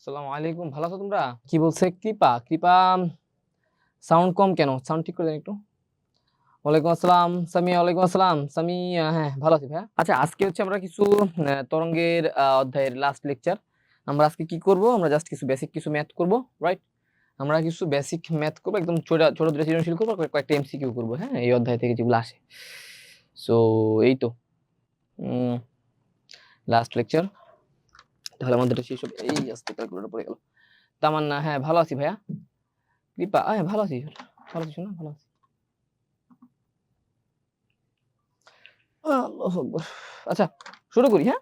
আসসালামু আলাইকুম, ভালো আছো তোমরা? কি বলছে কৃপা? কৃপা সাউন্ড কম কেন? সাউন্ড ঠিক করে দেন একটু। ওয়ালাইকুম আসসালাম সামিয়া, ওয়ালাইকুম আসসালাম সামিয়া। হ্যাঁ, ভালো আছি ভাইয়া। আচ্ছা, আজকে হচ্ছে আমরা কিছু তরঙ্গের অধ্যায়ের লাস্ট লেকচার। আমরা আজকে কি করব? আমরা জাস্ট কিছু বেসিক কিছু ম্যাথ করব, রাইট? আমরা কিছু বেসিক ম্যাথ করব, একদম ছোট ছোট ধরে সৃজনশীল করব, কয়েকটা এমসিকিউ করব, হ্যাঁ, এই অধ্যায় থেকে যেগুলো আসে। সো এই তো লাস্ট লেকচার। তাহলে আমাদের সেই সব এই আজকে ক্যালকুলেটর পড়ে গেল। তামান্না, হ্যাঁ ভালো আছি ভাইয়া। কৃপা, হ্যাঁ ভালো আছি, ভালো আছি, শোনা ভালো আছি। আল্লাহু আকবার। আচ্ছা, শুরু করি, হ্যাঁ?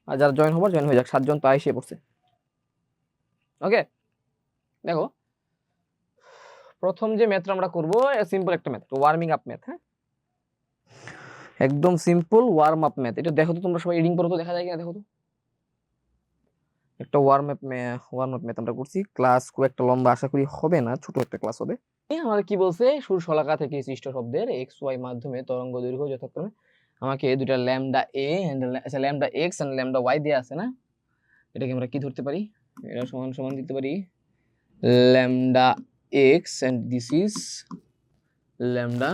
আর যারা জয়েন হয়ে যাক, 7 জন তো এসে পড়ছে। ওকে, দেখো প্রথম যে ম্যাথটা আমরা করব সিম্পল একটা ম্যাথ, ওয়ার্মিং আপ ম্যাথ, হ্যাঁ, একদম সিম্পল ওয়ার্ম আপ ম্যাথ। এটা দেখো তো তোমরা সবাই রিডিং করো তো, দেখা যায় কিনা দেখো তো। একটা ওয়ার্ম আপ ম্যাথ আমরা করছি। ক্লাস খুব একটা লম্বা আশা করি হবে না, ছোট একটা ক্লাস হবে। আমাদের কি বলছে, সুর শলাকা থেকে সৃষ্ট শব্দের এক্স ওয়াই মাধ্যমে তরঙ্গ দৈর্ঘ্য যথাক্রমে আমাকে দুটা ল্যামডা এ আচ্ছা lambda x and lambda y দেয়া আছে না? এটাকে আমরা কি ধরতে পারি? এটা সমান সমান দিতে পারি lambda x and this is lambda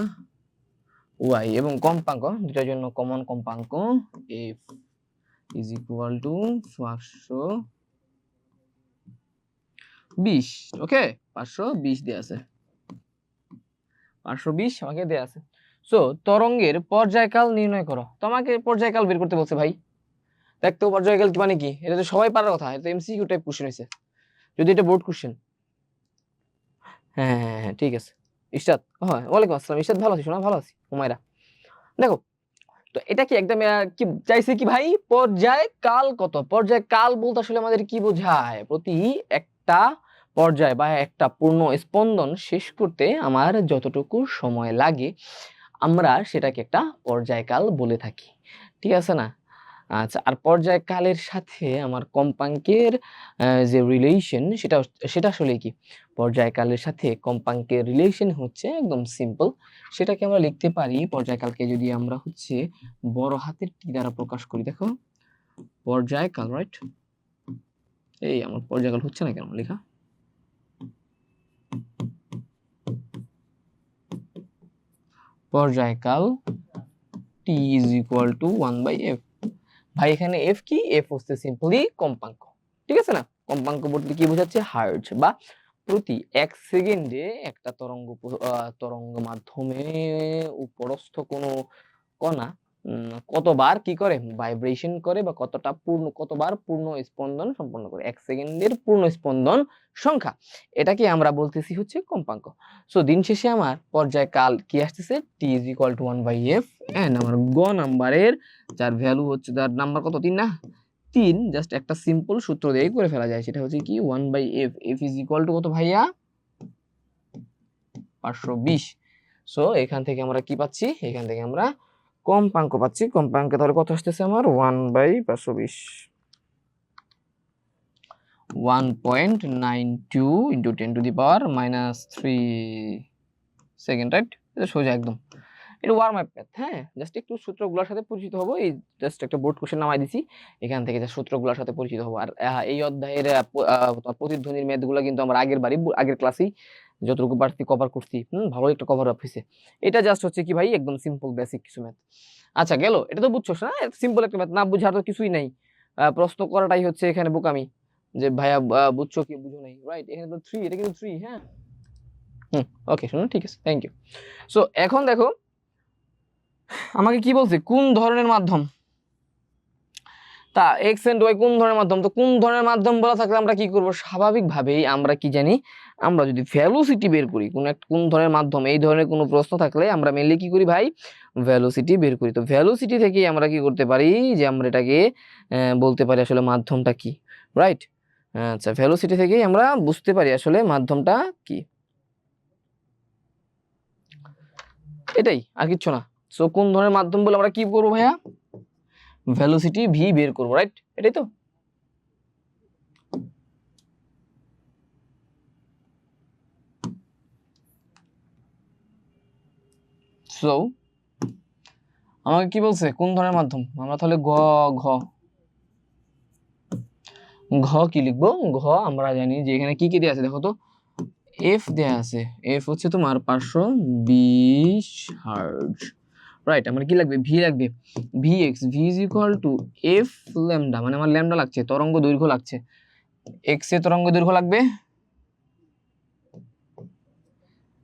y এবং কম্পাঙ্ক দুটার জন্য কমন কম্পাঙ্ক f is equal to 520। ওকে, 520 দেয়া আছে, 520 আমাকে দেয়া আছে। সো তরঙ্গের পর্যায়কাল নির্ণয় করো। তো আমাকে পর্যায়কাল বের করতে বলছে ভাই। দেখতো পর্যায়কাল মানে কি? এটা তো সবাই পারার কথা, এটা এমসিকিউ টাইপ কোশ্চেন হইছে, যদি এটা বোর্ড কোশ্চেন। হ্যাঁ হ্যাঁ হ্যাঁ, ঠিক আছে। ইশরাত, হ্যাঁ ওয়ালাইকুম আসসালাম। ইশরাত ভালো আছি, শোনা ভালো আছি। হুমায়রা, দেখো তো এটা কি একদম কি চাইছে কি ভাই, পর্যায়কাল কত? পর্যায়কাল বলতে আসলে আমাদের কি বোঝায়? প্রতি একটা পর্যায় বা একটা পূর্ণ স্পন্দন শেষ করতে আমার যতটুকু সময় লাগে আমরা সেটাকে একটা পর্যায়কাল বলে থাকি, ঠিক আছে না? আচ্ছা, আর পর্যায়কালের সাথে আমার কম্পাঙ্কের যে রিলেশন সেটা সেটা আসলে কি? পর্যায়কালের সাথে কম্পাঙ্কের রিলেশন হচ্ছে একদম সিম্পল। সেটাকে আমরা লিখতে পারি, পর্যায়কালকে যদি আমরা হচ্ছে বড় হাতের টি দ্বারা প্রকাশ করি, দেখো পর্যায়কাল, রাইট? এই আমার পর্যায়কাল হচ্ছে না কেন লেখা? পর্যায়কাল টি ইজ ইকুয়াল টু 1/f। ভাই এখানে এফ কি? এফ হচ্ছে সিম্পলি কম্পাঙ্ক, ঠিক আছে না? কম্পাঙ্ক বলতে কি বোঝাচ্ছে? হার্জ বা প্রতি 1 সেকেন্ডে একটা তরঙ্গ মাধ্যমে উপরস্থ কোনো কণা কতবার কি করে? ভাইব্রেশন করে বা কতবার পূর্ণ স্পন্দন সম্পন্ন করে। 1 সেকেন্ডের পূর্ণ স্পন্দন সংখ্যা, এটাকে আমরা বলতেছি হচ্ছে কম্পাঙ্ক। সো দিন শেষে আমার পর্যায়কাল কি আসতেছে? t is equal to 1/f and আমার গ নাম্বারের যার ভ্যালু হচ্ছে, যার নাম্বার কত? 3 না? 3 জাস্ট একটা সিম্পল সূত্র দিয়েই করে ফেলা যায়। সেটা হচ্ছে কি 1/f, f is equal to কত ভাইয়া? 520। সো এখান থেকে আমরা কি পাচ্ছি? এখান থেকে আমরা কম্পাঙ্ক পাচ্ছি। কম্পাঙ্কে তাহলে কত আসতেছে আমার? 1/520, 1.92 into 10 to the power -3 second, right? এটা সোজা একদম। এটা ওয়ার্ম আপ ম্যাথ, হ্যাঁ, জাস্ট একটু সূত্রগুলোর সাথে পরিচিত হবো। এই জাস্ট একটা বোর্ড কোশ্চেন নামাই দিছি, এখান থেকে যা সূত্রগুলোর সাথে পরিচিত হবো। আর এই অধ্যায়ের প্রতিধ্বনির ম্যাথগুলো কিন্তু আমরা আগের ক্লাসেই যতটুকু পারছি কভার করছি। ভালো একটা কভার আপ হয়েছে। এটা জাস্ট হচ্ছে কি ভাই, একদম সিম্পল বেসিক কিছু ম্যাথ। আচ্ছা গেল, এটা তো বুঝছো না? সিম্পল একটা ম্যাথ, না বুঝার তো কিছুই নাই। প্রশ্ন করাটাই হচ্ছে এখানে বোকামি, যে ভাইয়া বুঝছো কি বুঝো নাই, রাইট? এখানে তো 3, এটা কিন্তু 3, হ্যাঁ। ওকে শুনুন, ঠিক আছে, থ্যাংক ইউ। সো এখন দেখো আমাকে কি বলছে, কোন ধরনের মাধ্যম? তা এক্স এন্ড ওয়াই কোন ধরনের মাধ্যম? তো কোন ধরনের মাধ্যম বলা থাকলে আমরা কি করব? স্বাভাবিকভাবেই আমরা কি জানি, আমরা যদি ভেলোসিটি বের করি, কোন ধরনের মাধ্যম, এই ধরনের কোনো প্রশ্ন থাকলে আমরা মেইনলি কি করি ভাই? ভেলোসিটি বের করি। তো ভেলোসিটি থেকে আমরা কি করতে পারি, যে আমরা এটাকে বলতে পারি আসলে মাধ্যমটা কি, রাইট? আচ্ছা, ভেলোসিটি থেকেই আমরা বুঝতে পারি আসলে মাধ্যমটা কি, এটাই, আর কিচ্ছু না। সো কোন ধরনের মাধ্যম বলে আমরা কি করবো ভাইয়া? ভেলোসিটি ভি বের করবো, রাইট? এটাই তো। সো আমাকে কি বলছে, কোন ধরনের মাধ্যম? আমরা তাহলে ঘ ঘ কি লিখবো? ঘ আমরা জানি যে এখানে কি কি দেয়া আছে দেখো তো, এফ দেয়া আছে, এফ হচ্ছে তোমার 520 হার্জ, রাইট। আমার কি লাগবে? ভি লাগবে, VX, V is equal to F lambda, মানে আমার ল্যামডা লাগছে, তরঙ্গ দৈর্ঘ্য লাগছে, এক্স এর তরঙ্গ দৈর্ঘ্য লাগবে,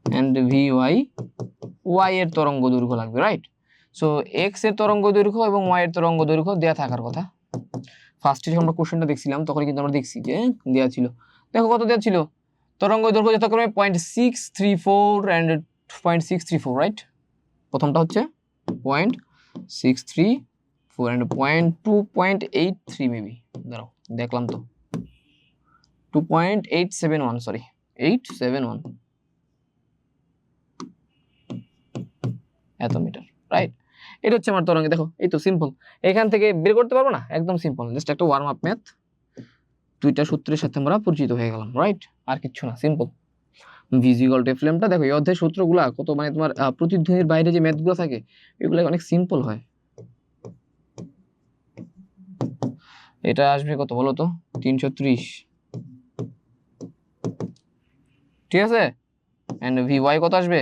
এন্ড ভি ওয়াই, ওয়াই এর তরঙ্গ দৈর্ঘ্য লাগবে, রাইট। সো এক্স এর তরঙ্গ দৈর্ঘ্য এবং ওয়াই এর তরঙ্গ দৈর্ঘ্য দেয়া থাকার কথা। ফার্স্টে যখন আমরা কোশ্চেনটা দেখছিলাম তখন কিন্তু আমরা দেখছি যে দেয়া ছিল, দেখো কত দেয়া ছিল, তরঙ্গ দৈর্ঘ্য যথাক্রমে 0.634 and 0.634, রাইট। প্রথমটা হচ্ছে 0.634 and 0.2.83 মেবি, দাঁড়াও দেখলাম তো, 2.871, সরি 871 এত মিটার, রাইট। এটা হচ্ছে আমার তরঙ্গ, দেখো এই তো সিম্পল, এখান থেকে বের করতে পারবো না, একদম সিম্পল, জাস্ট একটা ওয়ার্ম আপ ম্যাথ, দুইটা সূত্রের সাথে আমরা পরিচিত হয়ে গেলাম, রাইট। আর কিচ্ছু না, সিম্পল। ভিজুয়াল টেফলেমটা দেখো, এই অধ্যায় সূত্রগুলা কত, মানে তোমার প্রতিধ্বনির বাইরে যে ম্যাথগুলো থাকে এগুলো অনেক সিম্পল হয়। এটা আসবে কত বলো তো, 330, ঠিক আছে। এন্ড ভি ওয়াই কত আসবে,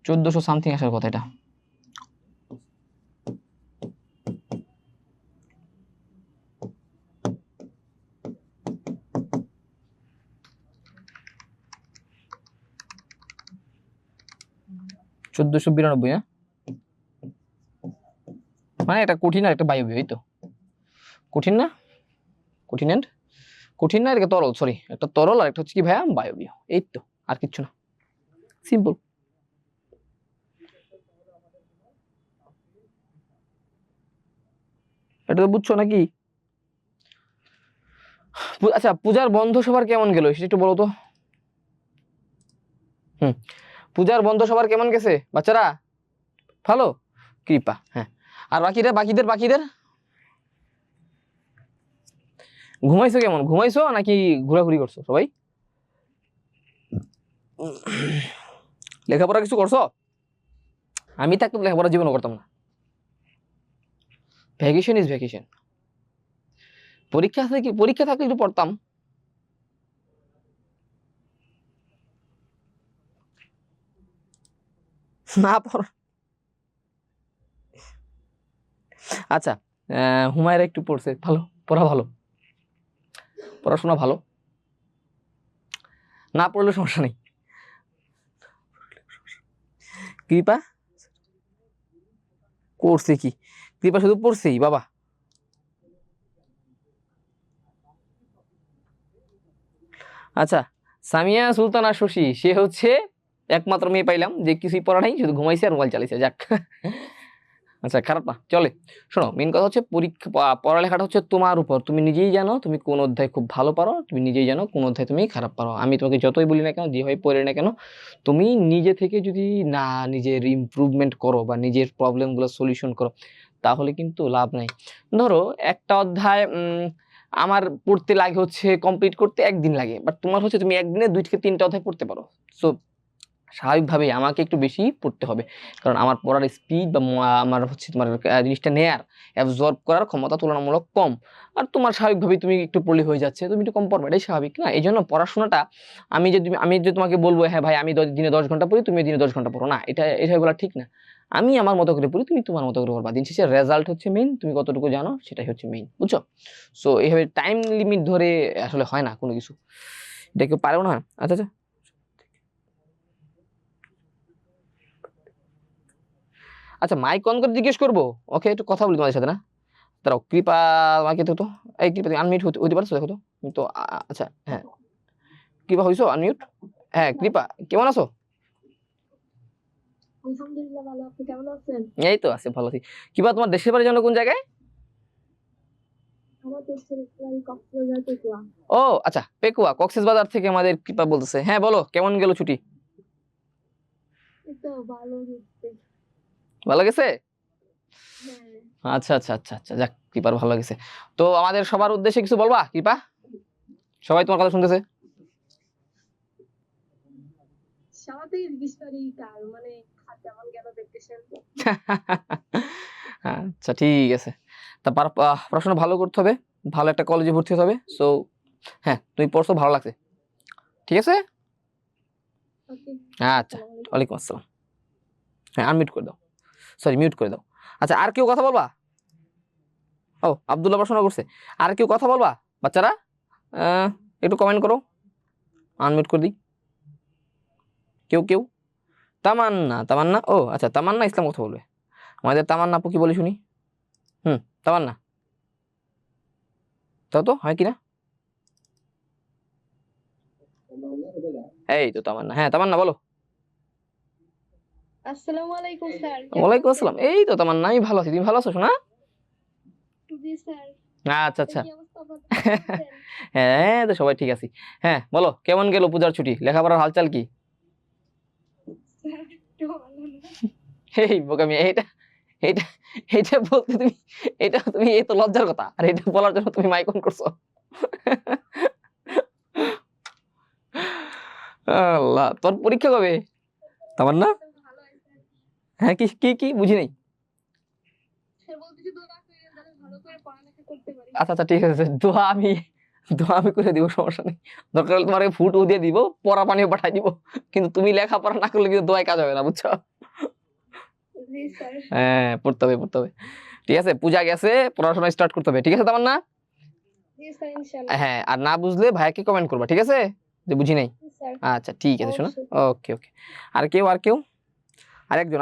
1400 সামথিং আসার কথা। এটা $1492, হ্যাঁ, মানে এটা কঠিন আর একটা বায়বীয়, এই তো কঠিন না, কঠিন এন্ড কঠিন না, এটা তরল, সরি একটা তরল আর একটা হচ্ছে কি ভাইয়া বায়বীয়, এই তো, আর কিচ্ছু না, সিম্পল। এটা তো বুঝছো নাকি? আচ্ছা, পূজার বন্ধ সবার কেমন গেল সেটা একটু বলো তো। পূজার বন্ধ সবার কেমন গেছে বাচ্চারা? ভালো, কৃপা, হ্যাঁ। আর বাকিদের ঘুমাইছো কেমন? ঘুমাইছো নাকি ঘোরাঘুরি করছো সবাই? লেখাপড়া কিছু করছো? আমি থাকতে লেখাপড়া জীবনও করতাম না। Vacation is vacation. পরীক্ষা থাকলে একটু পড়তাম। না পড়, আচ্ছা হুমায়রা একটু পড়ছে, ভালো, পড়াশোনা ভালো, না পড়লে সমস্যা নেই। কৃপা করছে কি? কৃপা শুধু পড়ছেই বাবা। আচ্ছা, সামিয়া সুলতানা শশী, সে হচ্ছে একমাত্র মেয়ে পাইলাম যে কিছুই পড়া নাই, শুধু ঘুমাইছে আর মোবাইল চালাইছে, যাক। আচ্ছা, খারাপ না, চলে। শোনো, মেন কথা হচ্ছে পড়ালেখাটা হচ্ছে তোমার উপর, তুমি নিজেই জানো তুমি কোন অধ্যায় খুব ভালো পারো, তুমি নিজেই জানো কোন অধ্যায় তুমি খারাপ পারো। আমি তোমাকে যতই বলি না কেন, যেভাবে পড়ে না কেন, তুমি নিজে থেকে যদি না নিজের ইমপ্রুভমেন্ট করো বা নিজের প্রবলেমগুলো সলিউশন করো, তাহলে কিন্তু লাভ নাই। ধরো একটা অধ্যায় আমার পড়তে লাগে হচ্ছে, কমপ্লিট করতে একদিন লাগে, বাট তোমার হচ্ছে তুমি একদিনে 2 থেকে 3টা অধ্যায় পড়তে পারো। সো স্বাভাবিকভাবেই আমাকে একটু বেশি পড়তে হবে, কারণ আমার পড়ার স্পিড বা আমার হচ্ছে তোমার জিনিসটা নেয়ার, অ্যাবজর্ব করার ক্ষমতা তুলনামূলক কম। আর তোমার স্বাভাবিকভাবেই তুমি একটু পড়লে হয়ে যাচ্ছে, তুমি একটু কম পড়বে, এটাই স্বাভাবিক না? এই জন্য পড়াশোনাটা, আমি যে তোমাকে বলবো হ্যাঁ ভাই আমি দিনে 10 ঘন্টা পড়ি, তুমি দিনে 10 ঘন্টা পড়ো না, এটা বলা ঠিক না। আমি আমার মতো করে পড়ি, তুমি তোমার মতো করে পড়বা, দিন শেষে রেজাল্ট হচ্ছে মেইন, তুমি কতটুকু জানো সেটাই হচ্ছে মেইন, বুঝছো? সো এইভাবে টাইম লিমিট ধরে আসলে হয় না কোনো কিছু, এটা কেউ পারেও না। আচ্ছা আচ্ছা, আচ্ছা মাইক অন করে জিজ্ঞেস করবো, ওকে একটু কথা বলি তোমাদের সাথে, না দাঁড়াও, কৃপা আমাকে তো, এই কৃপা তুমি আনমিউট হতে পারছো দেখো তো, তো আচ্ছা হ্যাঁ, কৃপা হইছো আনমিউট? হ্যাঁ কৃপা, কেমন আছো? আলহামদুলিল্লাহ ভালো, আপনি কেমন আছেন? এই তো আছি, ভালো আছি। কৃপা, তোমার দেশের বাড়ি যেন কোন জায়গায়? আমার দেশের বাড়ি কক্সবাজার, পেকুয়া। ও আচ্ছা, পেকুয়া, কক্সবাজার থেকে আমাদের কৃপা বলতেছে। হ্যাঁ বলো, কেমন গেল ছুটি? এই তো ভালো গেছে। ভালো গেছে? হ্যাঁ, আচ্ছা আচ্ছা আচ্ছা আচ্ছা, যাক, কৃপার ভালো গেছে। তো আমাদের সবার উদ্দেশ্যে কিছু বলবা কৃপা? সবাই তোমার কথা শুনতেছে। সবার থেকে জিজ্ঞেস করি কার মানে কেমন গেল দেখতেছেন। আচ্ছা ঠিক আছে, তারপর পড়াশোনা ভালো করতে হবে, ভালো একটা কলেজে ভর্তি হতে হবে। সো হ্যাঁ, তুমি পড়ছো, ভালো লাগছে, ঠিক আছে। ওকে, আচ্ছা, আসসালামু আলাইকুম। ওয়ালাইকুম আসসালাম। হ্যাঁ, আনমিউট করে দাও, সরি মিউট করে দাও। আচ্ছা, আর কেউ কথা বলবা? ও, আব্দুল্লাহ পড়াশোনা করছে। আর কেউ কথা বলবা বাচ্চারা? একটু কমেন্ট করো, আনমিউট করে দিই। কেউ কেউ? তামান্না, তামান্না, ও আচ্ছা, তামান্না ইসলাম কথা বলবে। আমাদের তামান্না আপু কি বলি শুনি। তামান্না, তাও তো হয় কিনা। এই তো তামান্না, হ্যাঁ তামান্না বলো। আসসালামু আলাইকুম স্যার, কেমন ওয়ালাইকুম আছেন? আসসালাম, এই তো তামান্না, আমি ভালো আছি, তুমি ভালো আছো শোনা? জি স্যার। আচ্ছা আচ্ছা। কি অবস্থা আপনাদের, ভালো আছেন? হ্যাঁ, তো সবাই ঠিক আছি। হ্যাঁ বলো, কেমন গেল পূজার ছুটি, লেখাপড়ার হালচাল কি? স্যার একটু ভালো না। এই বোকামি, এটা এটা এটা বলতে তুমি, এটা তুমি, এই তো লজ্জার কথা, আর এটা বলার জন্য তুমি মাইক অন করছো। আল্লাহ, তোর পরীক্ষা কবে তামান্না? একদম ভালো আছে। হ্যাঁ, কি কি কি বুঝি নাই। স্যার বলতেছি দোয়া করেন যেন ভালো করে পড়ালেখা করতে পারি। আচ্ছা আচ্ছা, ঠিক আছে, দোয়া আমি করে দিব, সমস্যা নেই। দরকার হলে তোমাকে ফুটও দিয়ে দিব, পরা পানিও পাঠাই দিব, কিন্তু তুমি লেখাপড়া না করলে কিন্তু দোয়ায় কাজ হবে না, বুঝছো? জি স্যার। হ্যাঁ, পড়তে হবে পড়তে হবে। ঠিক আছে, পূজা গেছে, পড়াশোনা স্টার্ট করতে হবে, ঠিক আছে তামান্না? জি স্যার, ইনশাআল্লাহ। হ্যাঁ, আর না বুঝলে ভাইয়াকে কমেন্ট করবা, ঠিক আছে, যে বুঝি নাই। জি স্যার, আচ্ছা ঠিক আছে শোনা। অবশ্যই। ওকে ওকে। আর কেউ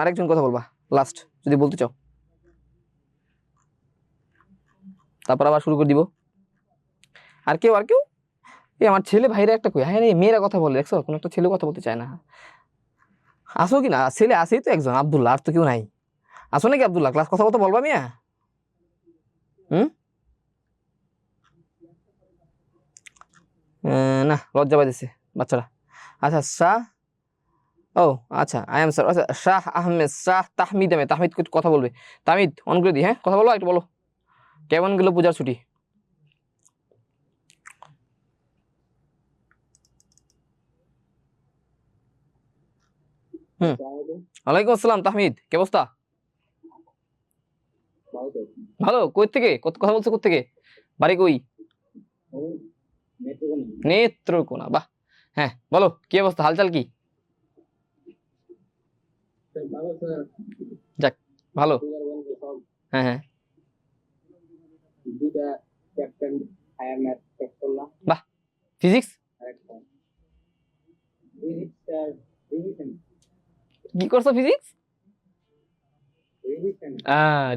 আরেকজন কথা বলবা লাস্ট, যদি বলতে চাও, তারপর আবার শুরু করে দিব। আর কেউ? এই আমার ছেলে ভাইরা একটা কই, হ্যাঁ এই মেয়েরা কথা বলে, দেখছো কোনো একটা ছেলে কথা বলতে চায় না। আসো কি না, ছেলে আসেই তো একজন, আব্দুল্লাহ, আর তো কেউ নাই। আসো নাকি আব্দুল্লাহ, ক্লাস কথা বলতে বলবা মিয়া? হুম। না, লজ্জা পাইতেছে বাচ্চারা। আচ্ছা শাহ, ও আচ্ছা, আই এম স্যার, আচ্ছা শাহ আহমেদ, শাহ তাহমিদ আহমেদ, তাহমিদ কথা বলবে। তাহমিদ অন করে দিই, হ্যাঁ কথা বলো, একটু বলো কেমন গেল পূজার ছুটি। হুম, ওয়ালাইকুম আসসালাম তাহমিদ, কি অবস্থা? ভালো, কই থেকে কথা বলছো, কোথা থেকে, বাড়ি কই? নেত্রকোনা, বাহ। হ্যাঁ বলো, কি অবস্থা, হালচাল কি? যাক, ভালো। হ্যাঁ হ্যাঁ, বাহ। ফিজিক্স কি করছো, ফিজিক্স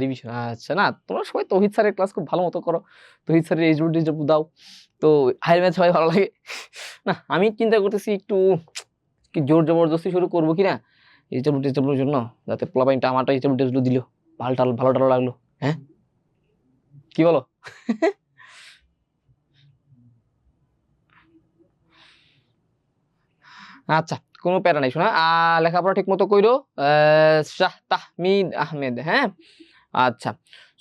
রিভিশন, আচ্ছা। না, তোমরা সবাই তৌহিদ স্যারের ক্লাস খুব ভালো মতো করো, তৌহিদ স্যারের এইচডব্লিউ টিচডব্লিউ দাও, তো হায়ার ম্যাথ সবাই ভালো লাগে। না, আমি চিন্তা করতেছি একটু কি জোর জবরদস্তি শুরু করবো কিনা এইচডব্লিউ টিচডব্লিউর জন্য, যাতে পোলাপাইনটা আমারটা এইচডব্লিউ টিচডব্লিউ দিল, ভালো লাগলো। হ্যাঁ, কি বলো? আচ্ছা, কোনো প্যারা নাই শোনা, লেখাপড়া ঠিক মতো কইরো। শাহ তাহমিদ আহমেদ, হ্যাঁ আচ্ছা।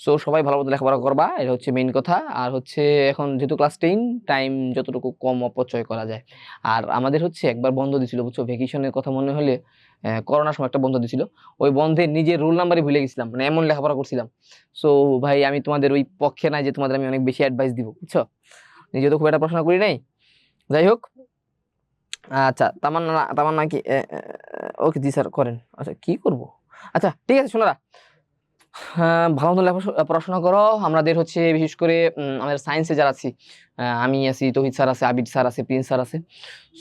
সো সবাই ভালো মতো লেখাপড়া করবা, এটা হচ্ছে মেইন কথা। আর হচ্ছে এখন যেহেতু ক্লাস 10, টাইম যতটুকু কম অপচয় করা যায়। আর আমাদের হচ্ছে একবার বন্ধ দিছিল, বুঝছো, ভ্যাকেশনের কথা মনে হলে, করোনার সময় একটা বন্ধ দিছিল। ওই বন্ধে নিজের রোল নাম্বারই ভুলে গেছিলাম, মানে এমন লেখাপড়া করছিলাম। সো ভাই, আমি তোমাদের ওই পক্ষে নাই যে তোমাদের আমি অনেক বেশি অ্যাডভাইস দিব, বুঝছো, নিজে তো খুব একটা পড়াশোনা করি নাই। যাই হোক, আচ্ছা তামান্না, তামান্না কি, ওকে জি স্যার করেন, আচ্ছা কি করব। আচ্ছা ঠিক আছে শোনারা, হ্যাঁ, ভালো মতো পড়াশোনা করো। আমাদের হচ্ছে বিশেষ করে আমাদের সায়েন্সে যারা আছি, আমি আছি, তৌহিদ স্যার আছে, আবিদ স্যার আছে, প্রিন্স স্যার আছে।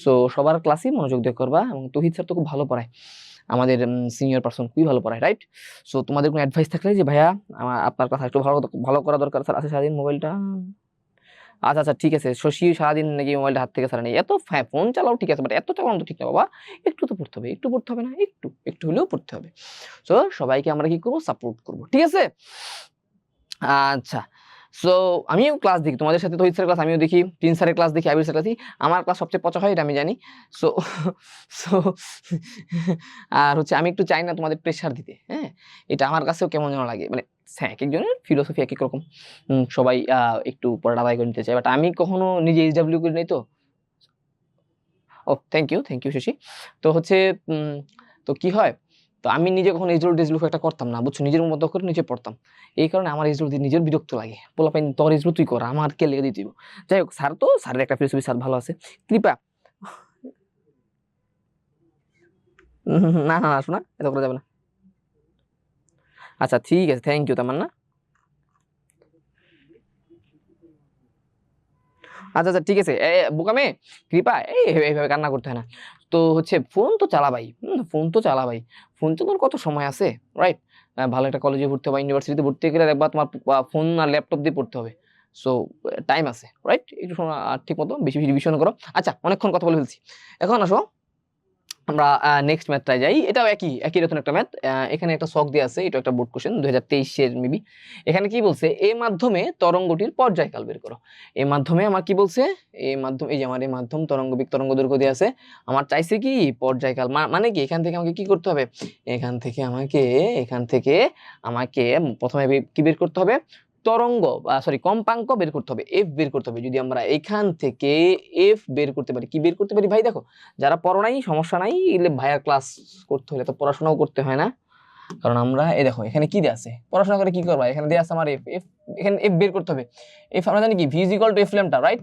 সো সবার ক্লাসেই মনোযোগ দিয়ে করবা, এবং তৌহিদ স্যার তো খুব ভালো পড়ায়, আমাদের সিনিয়র পারসন খুবই ভালো পড়ায়, রাইট। সো তোমাদের কোনো অ্যাডভাইস থাকলে যে ভাইয়া আপনার ক্লাস একটু ভালো ভালো করা দরকার, স্যার আছে সারাদিন মোবাইলটা। আচ্ছা আচ্ছা ঠিক আছে, শশী সারাদিন নাকি মোবাইলটা হাত থেকে ছাড়া নেই, এত হ্যাঁ ফোন চালাও ঠিক আছে, বাট এত চালানো তো ঠিক না বাবা, একটু তো পড়তে হবে, একটু পড়তে হবে না, একটু একটু হলেও পড়তে হবে। সো সবাইকে আমরা কি করবো, সাপোর্ট করবো, ঠিক আছে। আচ্ছা, সো আমিও ক্লাস দেখি তোমাদের সাথে, তৌহিদ স্যারের ক্লাস আমিও দেখি, প্রিন্স স্যারের ক্লাস দেখি, আবির স্যারের ক্লাস দেখি। আমার ক্লাস সবচেয়ে পচা হয়, এটা আমি জানি। সো সো আর হচ্ছে আমি একটু চাই না তোমাদের প্রেশার দিতে, হ্যাঁ, এটা আমার কাছেও কেমন যেন লাগে, মানে হ্যাঁ এক একজনের ফিলোসফি এক এক রকম। সবাই একটু পড়াটা আদায় করে নিতে চাই, বাট আমি কখনো নিজে এইচডব্লিউ করি নাই তো। ও থ্যাংক ইউ শশী। তো হচ্ছে তো কি হয়, তো আমি নিজে কখনো এজরুল টেজরুল একটা করতাম না, বুঝছো, নিজের মতো করে নিজে পড়তাম। এই কারণে আমার এজরুল দিয়ে নিজের বিরক্ত লাগে, পোলাপাইন তোর এজরুল তুই কর, আমার কে লেগে দিতে দিব। যাই হোক, স্যার তো স্যারের একটা ফিলোসফি স্যার ভালো আছে। কৃপা না না না শোনা, এত করা যাবে না। আচ্ছা ঠিক আছে, থ্যাংক ইউ তামান্না। আচ্ছা আচ্ছা ঠিক আছে, বোকামে কৃপা এইভাবে কান্না করতে হয় না। তো হচ্ছে ফোন তো চালা ভাই, ফোন তো চালা ভাই, ফোন চালানোর কত সময় আছে, রাইট? ভালো একটা কলেজে ভর্তি হবে, ইউনিভার্সিটিতে ভর্তি গেলে দেখবা তোমার ফোন আর ল্যাপটপ দিয়ে পড়তে হবে। সো টাইম আছে, রাইট? একটু ঠিক মতো বেশি বেশি রিভিশন করো। আচ্ছা অনেকক্ষণ কথা বলে ফেলছি, এখন আসো আমরা নেক্সট ম্যাথটায় যাই। এটাও একই একই রকম একটা ম্যাথ। এখানে একটা শখ দেওয়া আছে, এটা একটা বোর্ড কোশ্চেন 2023 এর মেবি। এখানে কি বলছে, এ মাধ্যমে তরঙ্গটির পর্যায়কাল বের করো। এ মাধ্যমে আমার কি বলছে, এই মাধ্যম, এই যে আমার এই মাধ্যম তরঙ্গ বেগ তরঙ্গ দৈর্ঘ্য দেওয়া আছে, আমার চাইছে কি পর্যায়কাল, মানে কি এখান থেকে আমাকে কি করতে হবে, এখান থেকে আমাকে প্রথমে কি বের করতে হবে, তরঙ্গ সরি কম্পাঙ্ক বের করতে হবে, এফ বের করতে হবে। যদি আমরা এখান থেকে এফ বের করতে পারি, কি বের করতে পারি ভাই, দেখো যারা পড়ো নাই সমস্যা নাই, এলে ভাইয়ার ক্লাস করতে হলে তো পড়াশোনাও করতে হয় না, কারণ আমরা এই দেখো এখানে কি দেয়া আছে, পড়াশোনা করে কি করবা, এখানে দেয়া আছে আমার এফ, এখানে এফ বের করতে হবে। এফ আমরা জানি কি V is equal to F lambda, right?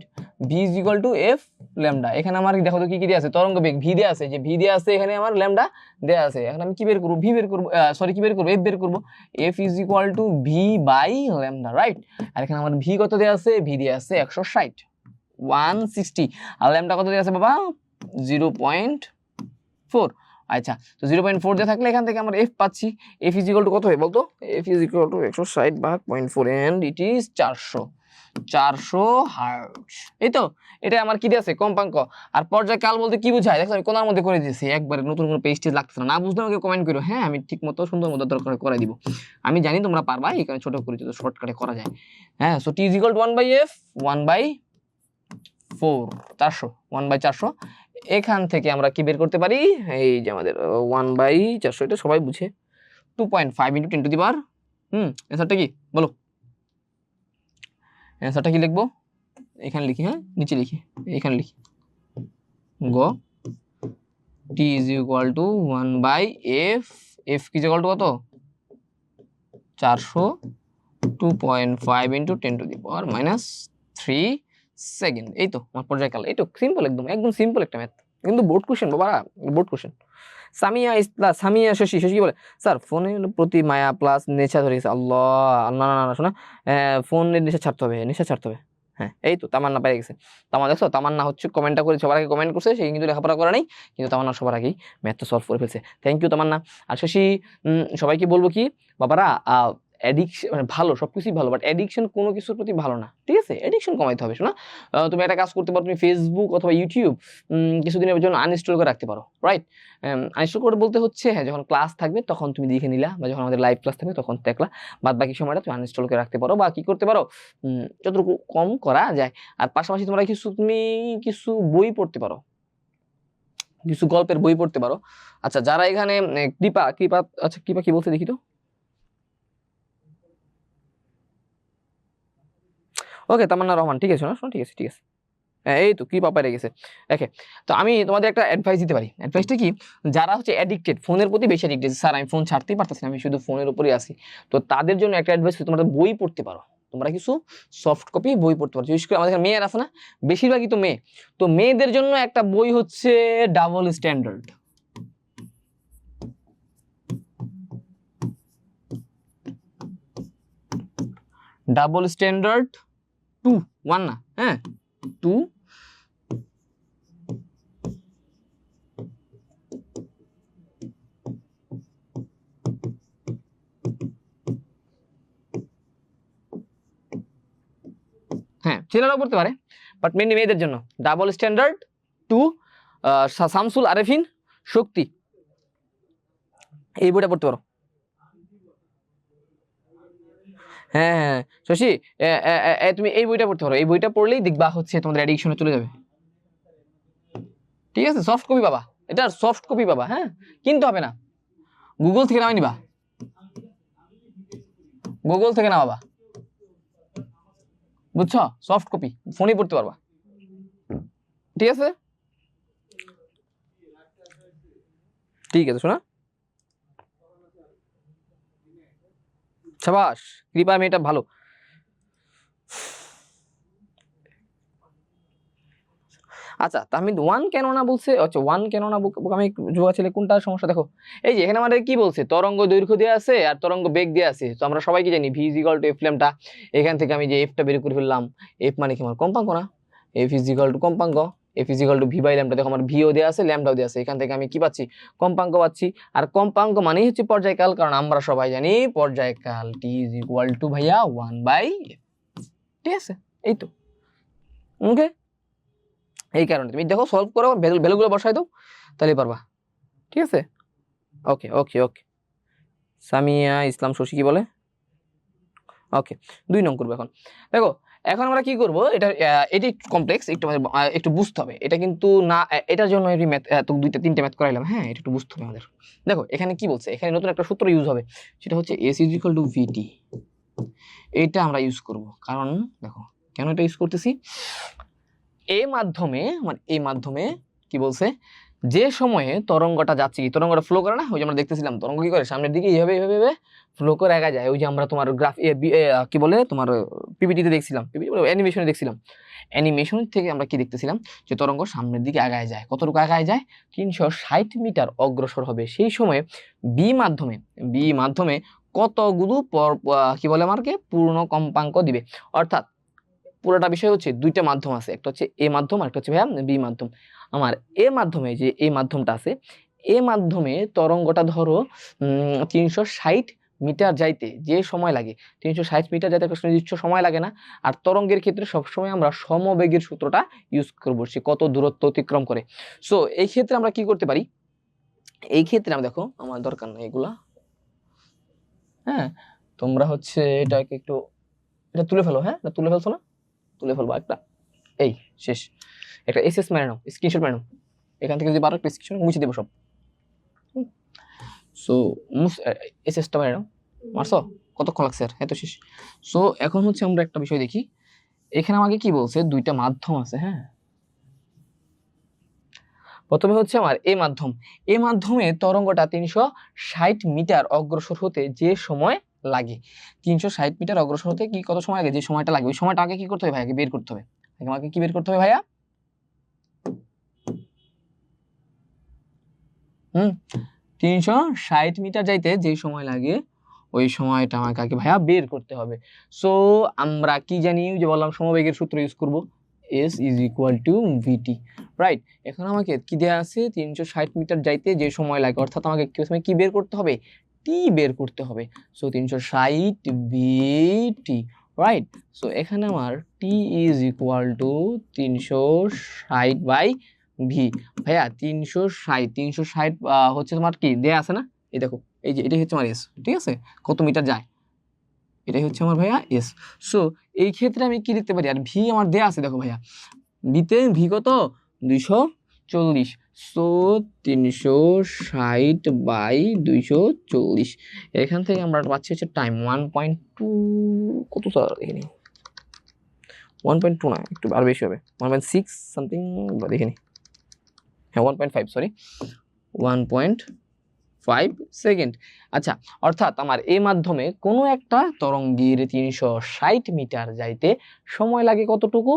V is equal to F lambda. এখানে আমার দেখো তো কি কি দেয়া আছে, তরঙ্গ বেগ ভি দেয়া আছে, যে ভি দেয়া আছে, এখানে আমার ল্যামডা দেয়া আছে। এখন আমি কি বের করব, ভি বের করব, সরি কি বের করব, এফ বের করব। F is equal to V by lambda, right? আর এখানে আমার ভি কত দেয়া আছে, ভি দেয়া আছে 160 160, আর ল্যামডা কত দেয়া আছে বাবা, 0.4। আচ্ছা, তো 0.4 দিয়ে থাকলে এখান থেকে আমরা এফ পাচ্ছি। এফ ইজ ইকুয়াল টু কত হয় বলতো, এফ ইজ ইকুয়াল টু 160 ভাগ 0.4 এন্ড ইট ইজ 400 হার্টজ। এই তো, এটা আমার কি আছে কম্পাঙ্ক। আর পর্যায়কাল বলতে কি বোঝায়, দেখো আমি কোণার মধ্যে করে দিয়েছি, একবারে নতুন কোনো পেজ টেজ লাগতেছে না, না বুঝলে আমাকে কমেন্ট করো, হ্যাঁ আমি ঠিক মতো সুন্দর মতো দরকার করে দিব। আমি জানি তোমরা পারবা, এই কারণে ছোট করে দিতে, শর্টকাটে করা যায়। হ্যাঁ, so T is equal to 1/f 1/4 400 1/400। এখান থেকে আমরা কি বের করতে পারি, এই যে আমাদের 1/400, এটা সবাই বুঝে, 2.5 × 10 টু দি পাওয়ার। অ্যান্সারটা কি বলো, অ্যান্সারটা কি লিখবো, এখানে লিখি, হ্যাঁ নিচে লিখি, এখানে লিখি গ T is equal to 1/f, F কি ইকুয়াল টু কত 400, 2.5 × 10 টু দি পাওয়ার -3 সেকেন্ড। এই তো আমার পর্যায়কাল, এই তো সিম্পল, একদম একদম সিম্পল একটা ম্যাথ, কিন্তু বোর্ড কোশ্চেন বাবা, বোর্ড কোশ্চেন। সামিয়া শশী কি বলে, স্যার ফোনের প্রতি মায়া প্লাস নেশা ধরে গেছে। আল্লাহ, না না না শোনা, ফোনের নেশা ছাড়তে হবে, নেশা ছাড়তে হবে। হ্যাঁ এই তো তামান্না পেয়ে গেছে। দেখছো তামান্না হচ্ছে কমেন্টটা করে সবার আগে কমেন্ট করছে, সে কিন্তু লেখাপড়া করে নাই, কিন্তু তামান্না সবার আগেই ম্যাথটা সলভ করে ফেলছে। থ্যাংক ইউ তামান্না। আর শশী, সবাইকে বলবো কি বাবারা, অ্যাডিকশন মানে ভালো, সবকিছুই ভালো, বাট অ্যাডিকশন কোনো কিছুর প্রতি ভালো না, ঠিক আছে? অ্যাডিকশন কমাইতে হবে শোনা। তুমি একটা কাজ করতে পারো, তুমি ফেসবুক অথবা ইউটিউব কিছুদিনের জন্য আনইনস্টল করে রাখতে পারো, রাইট? আনইনস্টল করে বলতে হচ্ছে, হ্যাঁ যখন ক্লাস থাকবে তখন তুমি দেখে নিলা, বা যখন আমাদের লাইভ ক্লাস থাকবে তখন দেখলা, বাদ বাকি সময়টা তুমি আনইনস্টল করে রাখতে পারো, বা কি করতে পারো, যতটুকু কম করা যায়। আর পাশাপাশি তোমরা তুমি কিছু বই পড়তে পারো, কিছু গল্পের বই পড়তে পারো। আচ্ছা যারা এখানে কৃপা, আচ্ছা কৃপা কি বলছে দেখি তো। ওকে তামান্না রহমান, ঠিক আছে, শোনো ঠিক আছে ঠিক আছে, এই তো কি পাপায় রেখেছে। ওকে, তো আমি তোমাদের একটা অ্যাডভাইস দিতে পারি। অ্যাডভাইসটা কি, যারা হচ্ছে অ্যাডিক্টেড, ফোনের প্রতি বেশি অ্যাডিক্টেড, স্যার আমি ফোন ছাড়তেই পারতেছি না, আমি শুধু ফোনের উপরেই আছি, তো তাদের জন্য একটা অ্যাডভাইস, তোমরা বই পড়তে পারো, তোমরা কিছু সফট কপি বই পড়তে পারো। বিশেষ করে আমাদের এখানে মেয়ের আছে না, বেশিরভাগই তো মেয়ে, তো মেয়েদের জন্য একটা বই হচ্ছে ডাবল স্ট্যান্ডার্ড। ডাবল স্ট্যান্ডার্ড 2 1 না, হ্যাঁ 2। হ্যাঁ ছেলেরাও পড়তে পারে, বাট মেনলি মেয়েদের জন্য ডাবল স্ট্যান্ডার্ড 2, শামসুল আরেফিন শক্তি, এই বইটা পড়তে পারো। হ্যাঁ হ্যাঁ শশী, তুমি এই বইটা পড়তে পারো, এই বইটা পড়লেই দেখবা হচ্ছে তোমাদের অ্যাডিকশনে চলে যাবে, ঠিক আছে? সফট কপি পাবা, এটা সফট কপি পাবা, হ্যাঁ কিনতে হবে না, গুগল থেকে নামাই নিবা, গুগল থেকে নামাবা, বুঝছো? সফট কপি ফোনেই পড়তে পারবা, ঠিক আছে? ঠিক আছে শোনা। সাবাস, কৃপা মেয়েটা ভালো। আচ্ছা, তাহমিদ ওয়ান কেন না বলছে? আচ্ছা, ওয়ান কেন না আমি যুবা ছেলে, কোনটা সমস্যা দেখো। এই যে এখানে আমাদের কি বলছে, তরঙ্গ দৈর্ঘ্য দেওয়া আছে আর তরঙ্গ বেগ দেওয়া আছে। তো আমরা সবাই কি জানি V is equal to F lambda. এখান থেকে আমি যে এফটা বের করে ফেললাম, এফ মানে কি আমার কম্পাঙ্ক না, এফ ইজ ইকুয়াল টু কম্পাঙ্ক, f is equal to V by lambda. দেখো আমার ভিও দেওয়া আছে, ল্যামডাও দেওয়া আছে, এখান থেকে আমি কি পাচ্ছি, কম্পাঙ্ক পাচ্ছি। আর কম্পাঙ্ক মানেই হচ্ছে পর্যায়কাল, কারণ আমরা সবাই জানি পর্যায়কাল টি ইজ ইকুয়াল টু ভাইয়া 1/f। ঠিক আছে, এই তো। ওকে, এই কারণে তুমি দেখো সলভ করো, ভ্যালুগুলো বসাই দাও, তাহলে পারবা। ঠিক আছে, ওকে ওকে ওকে। সামিয়া ইসলাম শশী কি বলে? ওকে, 2 নং করবো এখন। দেখো এখন আমরা কি করব, এটা এটি কমপ্লেক্স, একটু আমাদের একটু বুঝতে হবে। এটা কিন্তু না, এটার জন্য এটি ম্যাথ তো 2টা 3টে ম্যাথ করাইলাম, হ্যাঁ এটা একটু বুঝতে হবে আমাদের। দেখো এখানে কি বলছে, এখানে নতুন একটা সূত্র ইউজ হবে, সেটা হচ্ছে S = VT। এটা আমরা ইউজ করব, কারণ দেখো কেন এটা ইউজ করতেছি, এই মাধ্যমে কি বলছে, যে সময়ে তরঙ্গটা যাচ্ছে, কি তরঙ্গটা ফ্লো করে না, ওই যে আমরা দেখতেছিলাম তরঙ্গ কি করে সামনের দিকে এইভাবে এইভাবে এইভাবে ফ্লো করে আগা যায়। ওই যে আমরা তোমার গ্রাফ কি বলে তোমার পিপিটিতে দেখছিলাম, অ্যানিমেশনে দেখছিলাম, অ্যানিমেশন থেকে আমরা কি দেখতেছিলাম, যে তরঙ্গ সামনের দিকে আগায় যায়। কতটুকু আগায় যায়? 360 মিটার অগ্রসর হবে। সেই সময়ে বি মাধ্যমে কতগুলো কি বলে আমাকে পূর্ণ কম্পাঙ্ক দিবে। অর্থাৎ পুরোটা বিষয় হচ্ছে 2টা মাধ্যম আছে, একটা হচ্ছে এ মাধ্যম আর একটা হচ্ছে ভাইয়া বি মাধ্যম। আমার এ মাধ্যমে যে এই মাধ্যমটা আছে, এ মাধ্যমে তরঙ্গটা ধরো 360 মিটার যাইতে যে সময় লাগে, 360 মিটার যাইতে একটা নির্দিষ্ট সময় লাগে না। আর তরঙ্গের ক্ষেত্রে সবসময় আমরা সমবেগের সূত্রটা ইউজ করবো, সে কত দূরত্ব অতিক্রম করে। সো এই ক্ষেত্রে আমরা কি করতে পারি, এই ক্ষেত্রে আমরা দেখো আমার দরকার নাই এগুলা, হ্যাঁ তোমরা হচ্ছে এটাকে একটু এটা তুলে ফেলো, হ্যাঁ এটা তুলে ফেলছো না, তুলে ফেলবো একটা, এই শেষ। একটা এসএস মেরে নাও, স্ক্রিনশট মেরে নাও, এখান থেকে যদি 12 স্ক্রিনশট মুছে দেবো সব। সো এসএসটা মেরে নাও, মারছো, কতক্ষণ লাগছে আর, এত শেষ। সো এখন হচ্ছে আমরা একটা বিষয় দেখি, এখানে আমাকে কি বলছে, 2টা মাধ্যম আছে, হ্যাঁ প্রথমে হচ্ছে আমার এ মাধ্যমে তরঙ্গটা 360 মিটার অগ্রসর হতে যে সময় লাগে, 360 মিটার অগ্রসর হতে কি কত সময় লাগে, যে সময়টা লাগে, ওই সময়টা আগে কি করতে হবে ভাই, আগে বের করতে হবে। আমাকে কি বের করতে হবে ভাইয়া, 360 মিটার যাইতে যে সময় লাগে, ওই সময়টা আমাকে আগে ভাইয়া বের করতে হবে। সো আমরা কি জানি, যে বললাম সমবেগের সূত্র ইউজ করব, S = VT, রাইট। এখন আমাকে কি দেয়া আছে, 360 মিটার যাইতে যে সময় লাগে, অর্থাৎ আমাকে কি বের করতে হবে, টি বের করতে হবে। So 360 VT, right. সো এখানে আমার T = 360 ভি। ভাইয়া 360 হচ্ছে তোমার কি দেয়া আছে না, এই দেখো, এই যে এটাই হচ্ছে আমার এস, ঠিক আছে, কত মিটার যায়, এটাই হচ্ছে আমার ভাইয়া এস। সো এই ক্ষেত্রে আমি কি লিখতে পারি, আর ভি আমার দেয়া আছে, দেখো ভাইয়া বিতে ভি কত 240। সো 360/240, এখান থেকে আমরা পাচ্ছি হচ্ছে টাইম 1.2, কত এখানে 1.2 না, একটু আর বেশি হবে, 1.6 সামথিং, দেখে নি, হ্যাঁ 1.5, সরি 1.5 সেকেন্ড। আচ্ছা, অর্থাৎ আমার এই মাধ্যমে কোনো একটা তরঙ্গের 360 মিটার যাইতে সময় লাগে কতটুকু,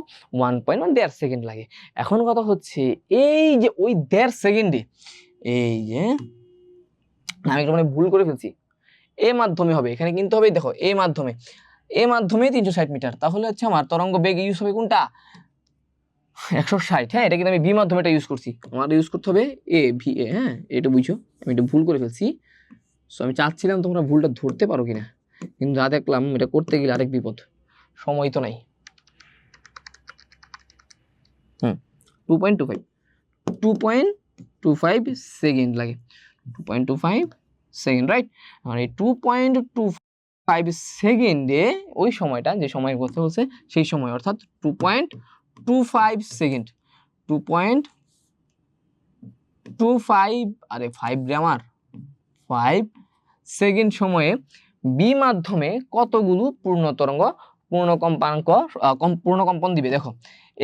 1.1 সেকেন্ড লাগে। এখন কথা হচ্ছে এই যে ওই 1.5 সেকেন্ডে, এই যে আমি একটু মানে ভুল করে ফেলছি, এ মাধ্যমে হবে, এখানে কিন্তু হবে দেখো এ মাধ্যমে 360 মিটার, তাহলে হচ্ছে আমার তরঙ্গ বেগ ইউজ হবে কোনটা, 160। হ্যাঁ এটা কিন্তু আমি বি মাধ্যমে এটা ইউজ করছি, আমার ইউজ করতে হবে এ ভি এ, হ্যাঁ এটা বুঝো, আমি এটা ভুল করে ফেলছি। সো আমি চাচ্ছিলাম তোমরা ভুলটা ধরতে পারো কিনা, কিন্তু যা দেখলাম এটা করতে গেলে আরেক বিপদ, সময় তো নাই। 2.25 সেকেন্ড লাগে, 2.25 সেকেন্ড, রাইট। আর এই 2.25 সেকেন্ডে ওই সময়টা, যে সময় করতে হচ্ছে সেই সময়, অর্থাৎ 2.25 সেকেন্ড, 2.25, আরে 5 রে আমার 5 সেকেন্ড সময়ে বি মাধ্যমে কতগুলো পূর্ণ তরঙ্গ পূর্ণ কম্পন দিবে। দেখো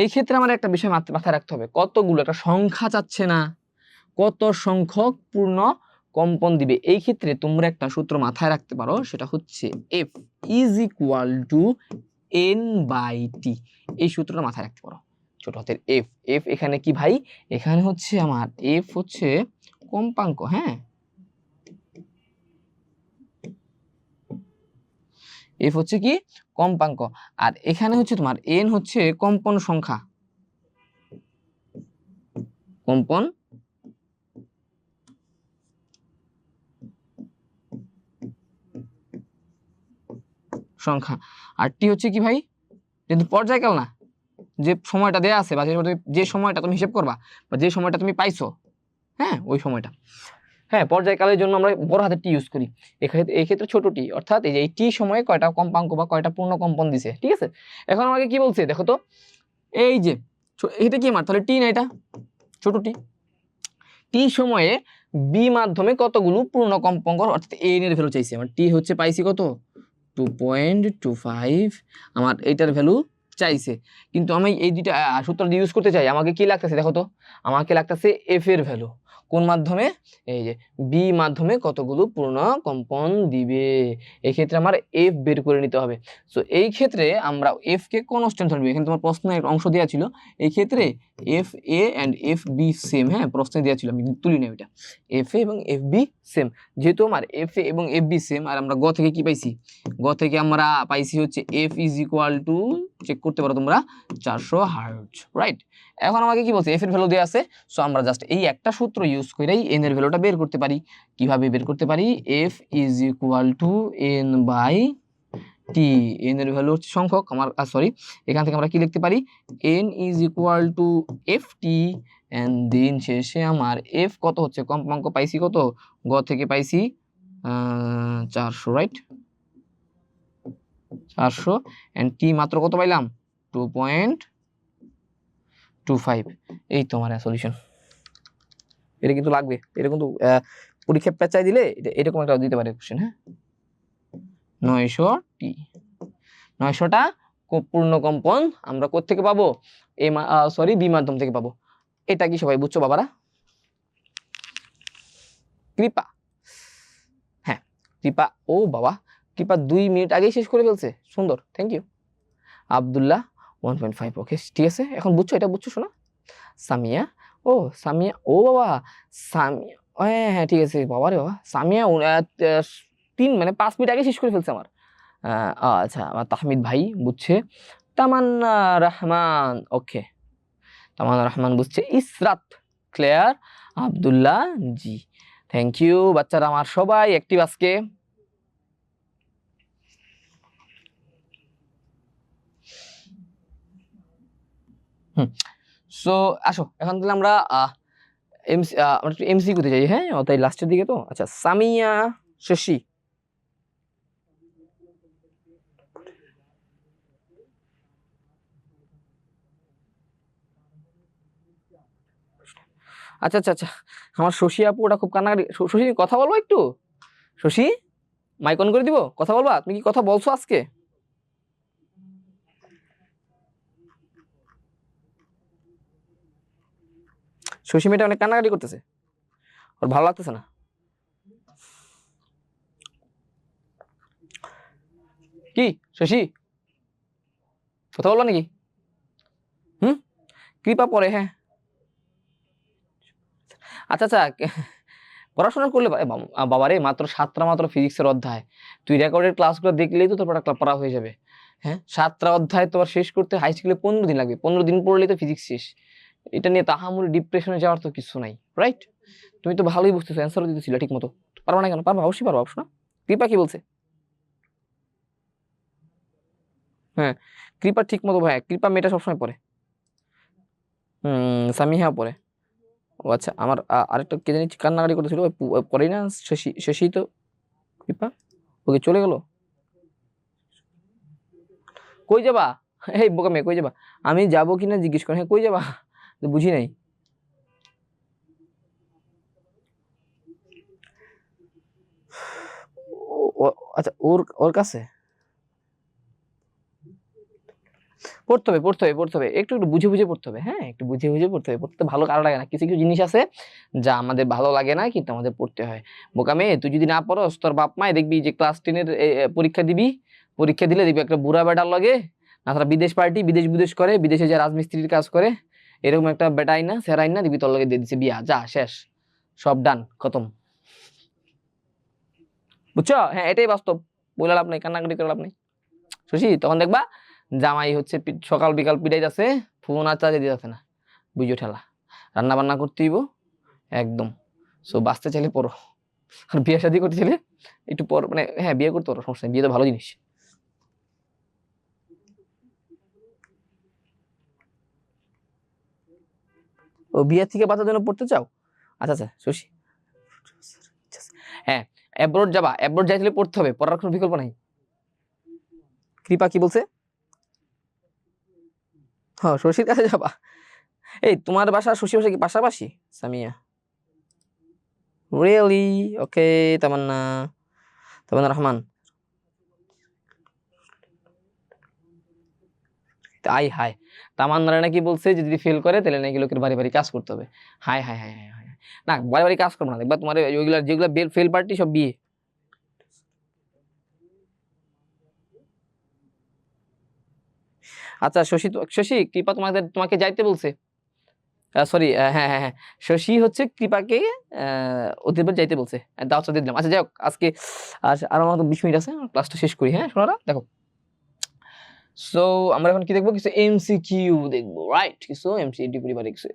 এই ক্ষেত্রে আমার একটা বিষয় মাথায় রাখতে হবে, কতগুলো, একটা সংখ্যা চাচ্ছে না, কত সংখ্যক পূর্ণ কম্পন দিবে, এই ক্ষেত্রে তোমরা একটা সূত্র মাথায় রাখতে পারো, সেটা হচ্ছে F is equal to N by T. এই সূত্রটা মাথায় রাখতে পারো, ছোট হাতের এফ। এফ এখানে কি ভাই, এখানে হচ্ছে আমার এফ হচ্ছে কম্পাঙ্ক, হ্যাঁ এফ হচ্ছে কি কম্পাঙ্ক, আর এখানে হচ্ছে তোমার এন হচ্ছে কম্পন সংখ্যা, কম্পন সংখ্যা, আর টি হচ্ছে কি ভাই, কিন্তু পর্যায়কাল না, যে সময়টা দেয়া আছে বা যে সময়টা তুমি হিসেব করবা বা যে সময়টা তুমি পাইছো, হ্যাঁ ওই সময়টা। হ্যাঁ, পর্যায়কালের জন্য আমরা বড় হাতের টি ইউজ করি, এই ক্ষেত্রে ছোট টি, অর্থাৎ এই যে এই টি সময়ে কয়টা কম্পাঙ্ক বা কয়টা পূর্ণ কম্পন দিছে, ঠিক আছে। এখন আমাকে কি বলছে দেখো তো, এই যে এটা কি আমার তাহলে টি না, এটা ছোট টি, টি সময়ে বি মাধ্যমে কতগুলো পূর্ণ কম্পাঙ্ক অর্থাৎ এন এর ভ্যালু চাইছে, আমার টি হচ্ছে পাইছি কত 2.25, আমার এইটার ভ্যালু চাইছে, কিন্তু আমি এই দুইটা সূত্র ইউজ করতে চাই, আমাকে কি লাগতেছে দেখো তো, আমাকে লাগতেছে এফ এর ভ্যালু, কোন মাধ্যমে, এই যে বি মাধ্যমে কতগুলো পূর্ণ কম্পন দিবে, এই ক্ষেত্রে আমার এফ বের করে নিতে হবে। সো এই ক্ষেত্রে আমরা এফ কে কনস্ট্যান্ট ধরবো, এখানে তোমার প্রশ্নে একটা অংশ দেওয়া ছিল, এই ক্ষেত্রে f a and f b same, হ্যাঁ প্রশ্নে দেওয়া ছিল, আমি তুলি না ওইটা, এফ এ এবং এফ বি সেম, যেহেতু আমার এফ এ এবং এফ বি সেম, আর আমরা গ থেকে কি পাইছি, গ থেকে আমরা পাইছি হচ্ছে F is equal to, check করতে পারো তোমরা, 400 হার্টজ, রাইট। এখন আমাকে কি বলছে, এফ এর ভ্যালু দেওয়া আছে, সো আমরা জাস্ট এই একটা সূত্র ইউজ করেই এন এর ভ্যালুটা বের করতে পারি। কিভাবে বের করতে পারি, f is equal to N by t, n এর ভ্যালু হচ্ছে সংখ্যক আমার, সরি এখান থেকে আমরা কি লিখতে পারি, n is equal to f t, and then শেষে আমার এফ কত হচ্ছে, কম্পাঙ্ক পাইছি কত, গ থেকে পাইছি 400, রাইট 400, এন্ড টি মাত্র কত পাইলাম 2.25। এই তোমার সলিউশন, এটা কিন্তু লাগবে, এটা কিন্তু পরীক্ষা পেঁচাই দিলে এরকম একটা দিতে পারে কোশ্চেন, হ্যাঁ 900 টি, 900টা পূর্ণ কম্পন আমরা কোত্থেকে পাবো, সরি বি মাধ্যম থেকে পাবো। এটা কি সবাই বুঝছো বাবারা? কৃপা, হ্যাঁ কৃপা, ও বাবা কৃপা 2 মিনিট আগেই শেষ করে ফেলছে, সুন্দর, থ্যাংক ইউ। আব্দুল্লাহ 1.5, ওকে ঠিক আছে, এখন বুঝছো, এটা বুঝছো শোনা। সামিয়া, ও সামিয়া, ও বাবা সামিয়া, হ্যাঁ হ্যাঁ ঠিক আছে বাবা রে বাবা, সামিয়া 3 মানে 5 মিনিট আগে শেষ করে ফেলছে আমার। আচ্ছা, আমার তাহমিদ ভাই বুঝছে, তামান্না রহমান, ওকে তামান্না রহমান বুঝছে, Israt Claire, Abdullah ji, thank you বাচ্চারা আমার সবাই অ্যাক্টিভ আজকে। সো আসো এখন তাহলে আমরা এমসিকিউ তে যাই, হ্যাঁ তাই লাস্টের দিকে তো। আচ্ছা সামিয়া শশী, আচ্ছা আচ্ছা আচ্ছা, আমার শশী আপু ওটা খুব কান্নাকাটি, শশী কথা বলবো একটু, শশী মাইক অন করে দিব, কথা বলবা, তুমি কি কথা বলছো আজকে? শশী মেয়েটা অনেক কান্নাকাটি করতেছে, ওর ভালো লাগতেছে না, কি শশী কথা বলবা নাকি? হুম, কৃপা পরে, হ্যাঁ আচ্ছা আচ্ছা, পড়াশোনা করলে বাবারে মাত্র 7টা মাত্র ফিজিক্সের অধ্যায়, তুই রেকর্ডের ক্লাসগুলো দেখলেই তো তোর পড়া হয়ে যাবে, হ্যাঁ 7টা অধ্যায় তোমার শেষ করতে হাই স্কুলে 15 দিন লাগবে, 15 দিন পড়লেই তো ফিজিক্স শেষ, এটা নিয়ে তাহামুল ডিপ্রেশনে যাওয়ার তো কিছু নাই, রাইট। তুমি তো ভালোই বুঝতেছো, অ্যান্সারও দিতেছিল ঠিক মতো, পারবা না কেন, পারবা অবশ্যই পারবা, অবশ্য না। কৃপা কি বলছে, হ্যাঁ কৃপা ঠিক মতো, ভাই কৃপা মেয়েটা সবসময় পড়ে, সামিহা পড়ে, ও আচ্ছা আমার আরেকটা কে জানি কান্নাকাটি করতেছিল, পরেই না শশী, শশী তো কৃপা, ওকে চলে গেল, কই যাবা, এই বোকা মেয়ে কই যাবা, আমি যাবো কিনা জিজ্ঞেস করে, হ্যাঁ কই যাবা, বুঝি নাই। আচ্ছা ওর ওর কাছে পড়তে হবে একটু একটু বুঝে বুঝে পড়তে হবে, হ্যাঁ একটু বুঝে বুঝে পড়তে হবে, পড়তে ভালো কারো লাগে না, কিছু কিছু জিনিস আছে যা আমাদের ভালো লাগে না কিন্তু আমাদের পড়তে হয়। বোকা মেয়ে, তুই যদি না পড়স তোর বাপ মায় দেখবি যে ক্লাস 10-এর পরীক্ষা দিবি, পরীক্ষা দিলে দেখবি একটা বুড়া বেটার লাগে না, তারা বিদেশ পার্টি বিদেশ বিদেশ করে, বিদেশে যে রাজমিস্ত্রির কাজ করে, এরকম একটা বেটা আইনা সেরা আইনা দিবি, তোর লগে দিয়ে দিছে বিয়া, যা শেষ, সব ডান খতম। বুঝছো? হ্যাঁ এটাই বাস্তব, বলে লাভ নাই, কান্নাকাটি করে লাভ নাই। শশী তখন দেখবা জামাই হচ্ছে সকাল বিকাল পিটাই যাচ্ছে, ফোন আর চার্জে দিয়ে যাচ্ছে না, বুঝো ঠেলা, রান্না বান্না করতে হইব একদম। সো বাঁচতে চাইলে পড়ো, আর বিয়ে শাদী করতে চাইলে একটু পর, মানে হ্যাঁ বিয়ে করতে পারো, সমস্যা নেই, বিয়ে তো ভালো জিনিস। ও বিয়ে থেকে বাঁচার জন্য পড়তে চাও? আচ্ছা আচ্ছা শশী, হ্যাঁ অ্যাব্রোড যাবা, অ্যাব্রোড যাইতে পড়তে হবে, পড়ার কোনো বিকল্প নাই। কৃপা কি বলছে? হ্যাঁ শশীর কাছে যাবা? এই তোমার বাসা শশী বাসা কি পাশাপাশি সামিয়া? রিয়েলি? ওকে, তামান্না, তামান্না রহমান, আই হাই, তামান্নারা নাকি বলছে যে যদি ফেল করে তাহলে নাকি লোকের বাড়ি বাড়ি কাজ করতে হবে। High high high high high, না বাড়ি বাড়ি কাজ করবো না, দেখবা তোমার ওইগুলা যেগুলা ফেল পার্টি সব বিয়ে। আচ্ছা শশী, শশী কৃপা তোমাকে যাইতে বলছে, সরি হ্যাঁ হ্যাঁ হ্যাঁ, শশী হচ্ছে কৃপাকে ওদের বাড়ি যাইতে বলছে, দাওয়াত দিয়ে দিলাম। আচ্ছা যাই হোক, আজকে আর আমার তো 20 মিনিট আছে, ক্লাসটা শেষ করি। হ্যাঁ শোনারা দেখো, সো আমরা এখন কি দেখবো, কিছু এমসিকিউ দেখবো, রাইট? কিছু এমসিকিউ পরিবারে কিছু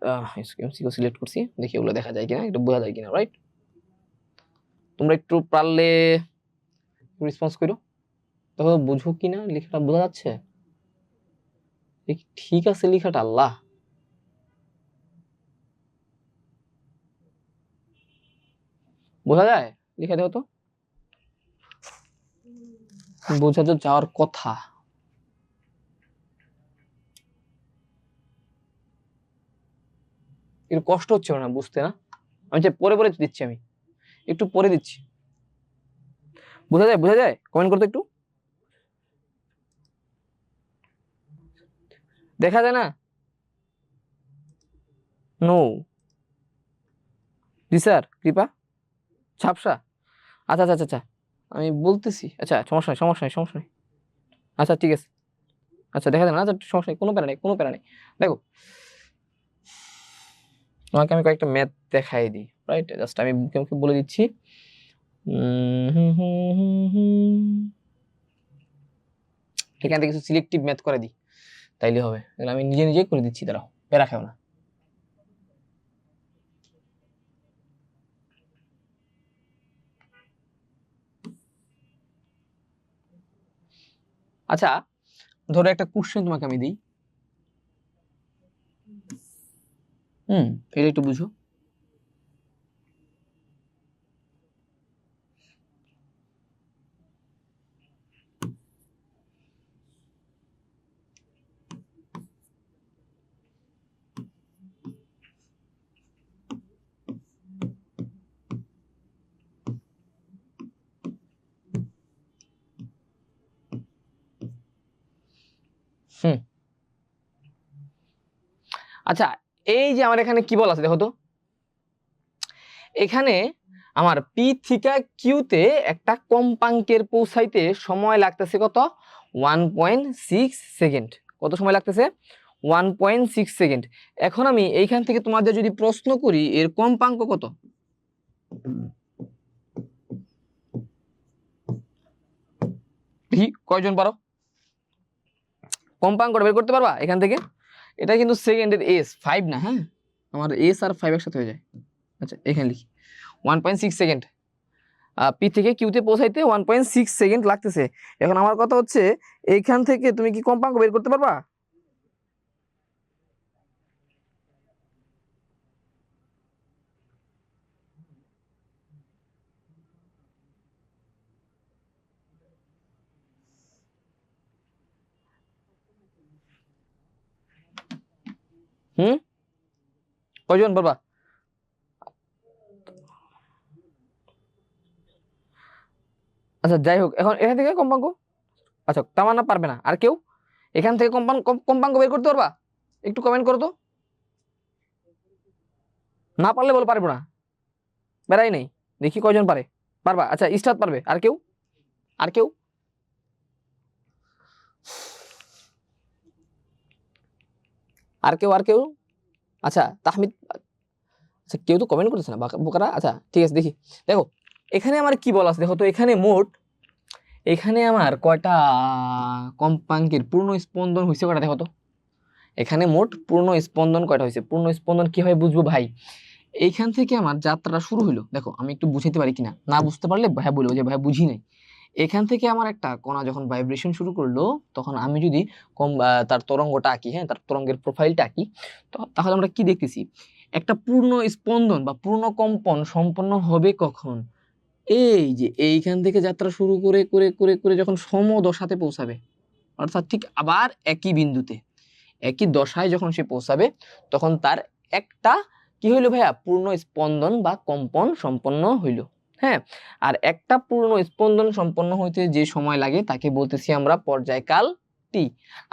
এমসিকিউ সিলেক্ট করছি, দেখি ওগুলো দেখা যায় কিনা, একটু বোঝা যায় কিনা, রাইট? তোমরা একটু পারলে রেসপন্স করো, দেখো বুঝো কিনা, লেখাটা বোঝা যাচ্ছে, ঠিক আছে লেখাটা? আল্লাহ, বোঝা যায় লেখা? দেখো তো, বোঝা তো যাওয়ার কথা। একটু কষ্ট হচ্ছে না বুঝতে, না আমি যে পরে পরে দিচ্ছি, আমি একটু পরে দিচ্ছি। বোঝা যায়? বোঝা যায়? কমেন্ট করতে একটু, দেখা যায় না? নো, জি স্যার কৃপা, ঝাপসা, আচ্ছা আচ্ছা আচ্ছা আচ্ছা, আমি বলতেছি, আচ্ছা সমস্যা নেই সমস্যা নেই সমস্যা নেই, আচ্ছা ঠিক আছে, আচ্ছা দেখা যায় না, আচ্ছা সমস্যা নেই, কোনো প্যারা নেই কোনো প্যারা নেই। দেখো তোমাকে আমি কয়েকটা ম্যাথ দেখাই দিই, রাইট? জাস্ট আমি মুখে মুখে বলে দিচ্ছি। এখান থেকে কিছু সিলেক্টিভ ম্যাথ করে দিই, তাইলে হবে, আমি নিজে নিজে করে দিচ্ছি, দাঁড়াও, প্যারা খাও না। আচ্ছা ধরো একটা কোশ্চেন তোমাকে আমি দিই, এটা একটু বুঝো। হুম আচ্ছা, এই যে আমার এখানে কি বলা আছে দেখো তো, এখানে আমার পি থিটা কিউতে একটা কম্পাঙ্কের পৌঁছাইতে সময় লাগতেছে কত? 1.6 সেকেন্ড। কত সময় লাগতেছে? 1.6 সেকেন্ড। এখন আমি এইখান থেকে তোমাদের যদি প্রশ্ন করি এর কম্পাঙ্ক কত, কয়জন পারো কম্পাঙ্কটা বের করতে পারবা এখান থেকে? এটা কিন্তু সেকেন্ডের এস 5 না, হ্যাঁ আমার এস আর 5 একসাথে হয়ে যায়। আচ্ছা এখানে লিখি 1.6 সেকেন্ড, পি থেকে কিউতে পৌঁছাইতে 1.6 সেকেন্ড লাগতেছে। এখন আমার কথা হচ্ছে এইখান থেকে তুমি কি কম্পাঙ্ক বের করতে পারবা? হুম কয়জন পারবা? আচ্ছা যাই হোক, এখন এখান থেকে কম্পাঙ্ক, আচ্ছা তামান্না পারবে না, আর কেউ? এখান থেকে কম্পাঙ্ক বের করতে পারবা? একটু কমেন্ট করো তো। না পারলে বল পারবো না, বেড়াই নেই, দেখি কয়জন পারে। পারবা? আচ্ছা ইস্টাত পারবে, আর কেউ? আর কেউ? আর কেউ? আর কেউ? আচ্ছা তাহমিদ, আচ্ছা কেউ তো কমেন্ট করেছে না বোকারা। আচ্ছা ঠিক আছে, দেখি। দেখো এখানে আমার কি বলা আছে দেখো তো, এখানে মোট এখানে আমার কয়টা কম্পাঙ্কের পূর্ণ স্পন্দন হয়েছে কয়টা দেখো তো। এখানে মোট পূর্ণ স্পন্দন কয়টা হয়েছে? পূর্ণ স্পন্দন কিভাবে বুঝবো ভাই? এইখান থেকে আমার যাত্রা শুরু হলো, দেখো আমি একটু বুঝাইতে পারি কিনা, না বুঝতে পারলে ভাই বলবো যে ভাই বুঝি নাই। এখান থেকে আমার একটা কণা যখন ভাইব্রেশন শুরু করলো, তখন আমি যদি তার তরঙ্গটা আঁকি, হ্যাঁ তার তরঙ্গের প্রোফাইলটা আঁকি, তো তাহলে আমরা কি দেখতেছি? একটা পূর্ণ স্পন্দন বা পূর্ণ কম্পন সম্পন্ন হবে কখন? এই যে এইখান থেকে যাত্রা শুরু করে করে করে করে যখন সমদশাতে পৌঁছাবে, অর্থাৎ ঠিক আবার একই বিন্দুতে একই দশায় যখন সে পৌঁছাবে, তখন তার একটা কি হইলো ভাইয়া? পূর্ণ স্পন্দন বা কম্পন সম্পন্ন হইল। হ্যাঁ, আর একটা পূর্ণ স্পন্দন সম্পন্ন হইতে যে সময় লাগে তাকে বলতেছি আমরা পর্যায়কাল টি।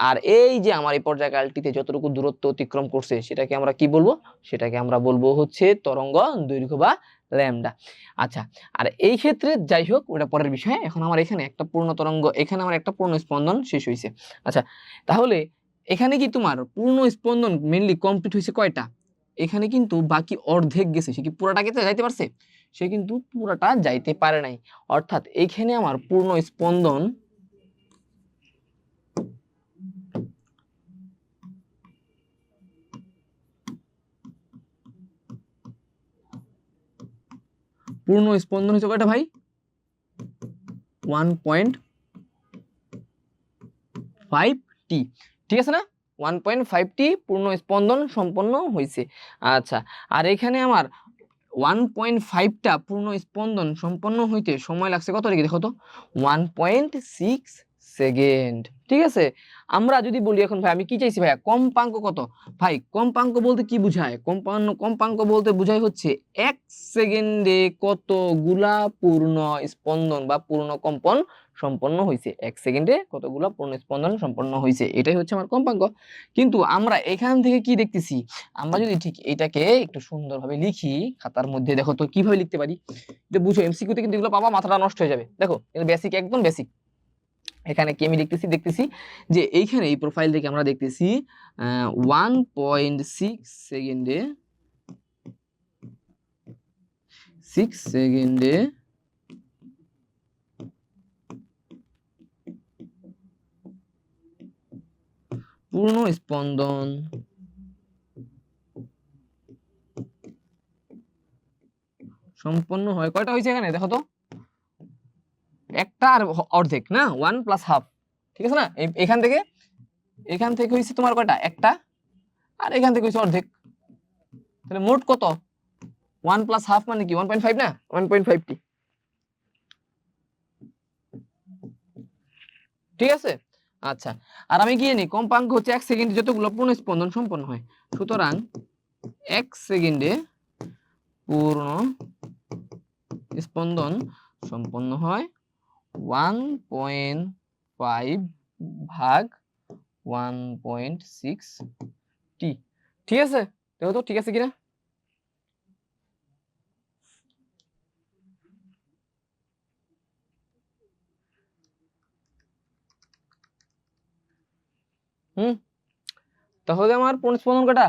আর এই যে আমার এই পর্যায়কালটিতে যতটুকু দূরত্ব অতিক্রম করছে সেটাকে আমরা কি বলবো? সেটাকে আমরা বলবো হচ্ছে তরঙ্গ দৈর্ঘ্য বা ল্যামডা। আচ্ছা, আর এই ক্ষেত্রে যাই হোক ওটা পরের বিষয়, এখন আমার এখানে একটা পূর্ণ তরঙ্গ, এখানে আমার একটা পূর্ণ স্পন্দন শেষ হয়েছে। আচ্ছা তাহলে এখানে কি তোমার পূর্ণ স্পন্দন মেইনলি কমপ্লিট হয়েছে কয়টা? এখানে কিন্তু বাকি অর্ধেক গেছে, সে কি পুরাটা গেছে যাইতে পারছে? সে কিন্তু পুরাটা যাইতে পারে নাই। অর্থাৎ এখানে আমার পূর্ণ স্পন্দন হয়েছে কয়টা ভাই? 1.5 টি, ঠিক আছে না? 1.5 টি পূর্ণ স্পন্দন সম্পন্ন হয়েছে। আচ্ছা, আর এখানে আমার 1.5টা পূর্ণ স্পন্দন সম্পন্ন হইতে সময় লাগছে কত রেখে দেখো তো? 1.6 সেকেন্ড, ঠিক আছে? আমরা যদি বলি এখন ভাই আমি কি চাইছি ভাইয়া, কম্পাঙ্ক কত? ভাই কম্পাঙ্ক বলতে কি বুঝায়? কম্পাঙ্ক বলতে বুঝায় হচ্ছে 1 সেকেন্ডে কতগুলা পূর্ণ স্পন্দন বা পূর্ণ কম্পন সম্পন্ন হয়েছে। 1 সেকেন্ডে কতগুলা পূর্ণ স্পন্দন সম্পন্ন হয়েছে, এটাই হচ্ছে আমার কম্পাঙ্ক। কিন্তু আমরা এখান থেকে কি দেখতেছি? আমরা যদি ঠিক এটাকে একটু সুন্দরভাবে লিখি খাতার মধ্যে, দেখো তো কিভাবে লিখতে পারি, এটা বুঝো। এমসিকিউ তে কিন্তু এগুলো পাবা মাথাটা নষ্ট হয়ে যাবে। দেখো এটা বেসিক, একদম বেসিক। এখানে কি আমি দেখতেছি যে এইখানে এই প্রোফাইল থেকে আমরা দেখতেছি 1.6 সেকেন্ডে 6 সেকেন্ডে পূর্ণ স্পন্দন সম্পন্ন হয়। কয়টা হয়েছে এখানে দেখো তো? একটা আর অর্ধেক না, 1 প্লাস হাফ, ঠিক আছে না? এখান থেকে হয়েছে তোমার কয়টা? একটা, আর এখান থেকে হয়েছে অর্ধেক। তাহলে মোট কত? 1 প্লাস হাফ মানে কি 1.5 না? 1.5 টি, ঠিক আছে? আচ্ছা, আর আমি কি জানি কম্পাঙ্ক হচ্ছে 1 সেকেন্ডে যতগুলো পূর্ণ স্পন্দন সম্পন্ন হয়। সুতরাং 1 সেকেন্ডে পূর্ণ স্পন্দন সম্পন্ন হয় 1.5 ভাগ 1.6 টি, ঠিক আছে? দেখো তো ঠিক আছে কিনা। হুম, তাহলে আমার পূর্ণ স্পন্দন কটা?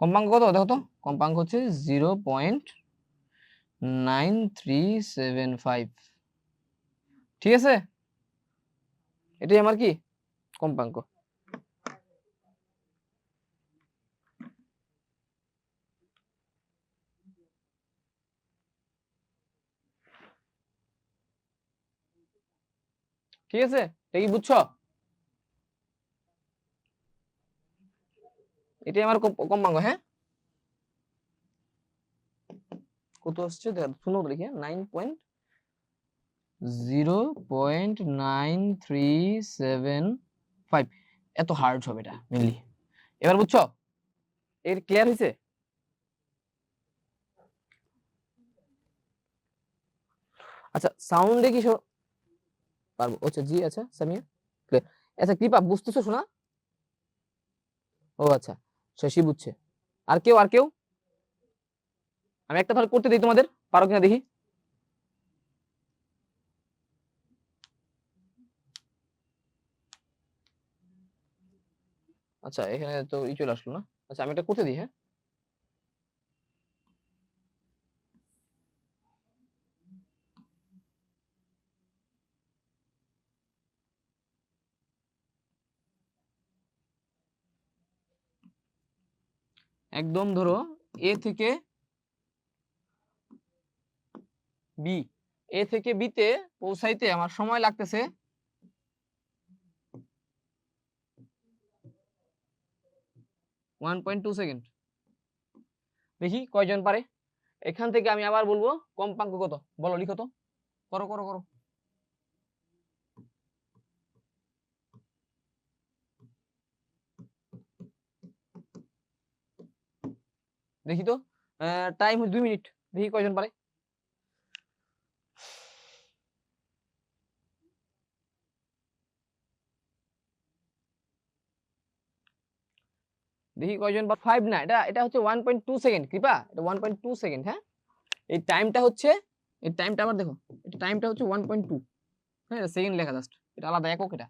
কম্পাঙ্ক কত দেখো তো? কম্পাঙ্ক হচ্ছে 0.9375, ঠিক আছে? এটাই আমার কি কম্পাঙ্ক। ঠিক আছে, এটা কি বুঝছো? এটাই আমার কম্পাঙ্ক। হ্যাঁ, কত আসছে শুনো তো দেখি, 0.9375। এত হার্ড হবে এটা মেনলি। এবার বুঝছো? এর ক্লিয়ার হয়েছে? আচ্ছা সাউন্ডে কি পারবো। আচ্ছা জি, আচ্ছা সামিয়া ক্লিয়ার। আচ্ছা কৃপা বুঝতেছো শোনা? ও আচ্ছা, শশী বুঝছে। আর কেউ আর কেউ? আমি একটা তাহলে করতে দিই তোমাদের, পারো কিনা দেখি। আচ্ছা এখানে তো চলে আসলো না। আচ্ছা আমি এটা করতে দিই, হ্যাঁ। একদম ধরো এ থেকে বি, এ থেকে বি তে পৌঁছাইতে আমার সময় লাগতেছে 1.2 সেকেন্ড। দেখি কয়জন পারে। এখান থেকে আমি আবার বলবো কম্পাঙ্ক কত, বলো লিখো তো, করো করো করো। দেখি তো, টাইম 2 মিনিট, দেখি কয়জন পারে। দেখি কয়জন, বা 5 না, এটা এটা হচ্ছে 1.2 সেকেন্ড কৃপা, এটা 1.2 সেকেন্ড, হ্যাঁ। এই টাইমটা হচ্ছে, এই টাইমটা আবার দেখো, এটা টাইমটা হচ্ছে 1.2, হ্যাঁ সেকেন্ড লেখা জাস্ট, এটা আলাদা একক, এটা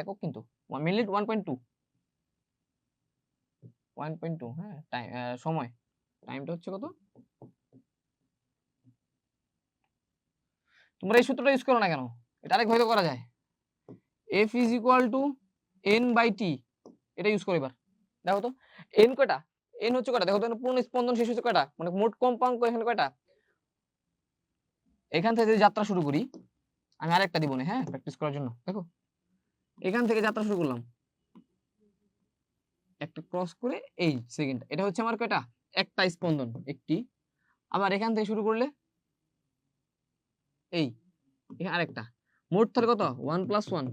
একক কিন্তু মিনিট 1.2, 1.2, হ্যাঁ টাইম, সময়, টাইমটা হচ্ছে কত। তোমরা এই সূত্রটা ইউজ করো না কেন, এটা আরেক ভাবে করা যায়। F is equal to N by T, এটা ইউজ করো এবার। দেখো তো এন কয়টা, এন হচ্ছে কয়টা, দেখো তো পূর্ণ স্পন্দন শেষ হচ্ছে কয়টা, মানে মোট কম্পাঙ্ক এখানে কয়টা। এখান থেকে যদি যাত্রা শুরু করি, আমি আরেকটা দিব না, হ্যাঁ প্র্যাকটিস করার জন্য। দেখো এখান থেকে যাত্রা শুরু করলাম, একটা ক্রস করে এই সেকেন্ড, এটা হচ্ছে আমার কয়টা, একটা স্পন্দন, একটি। আবার এখান থেকে শুরু করলে এই, এখানে আরেকটা, মোট তাহলে কত 1+1,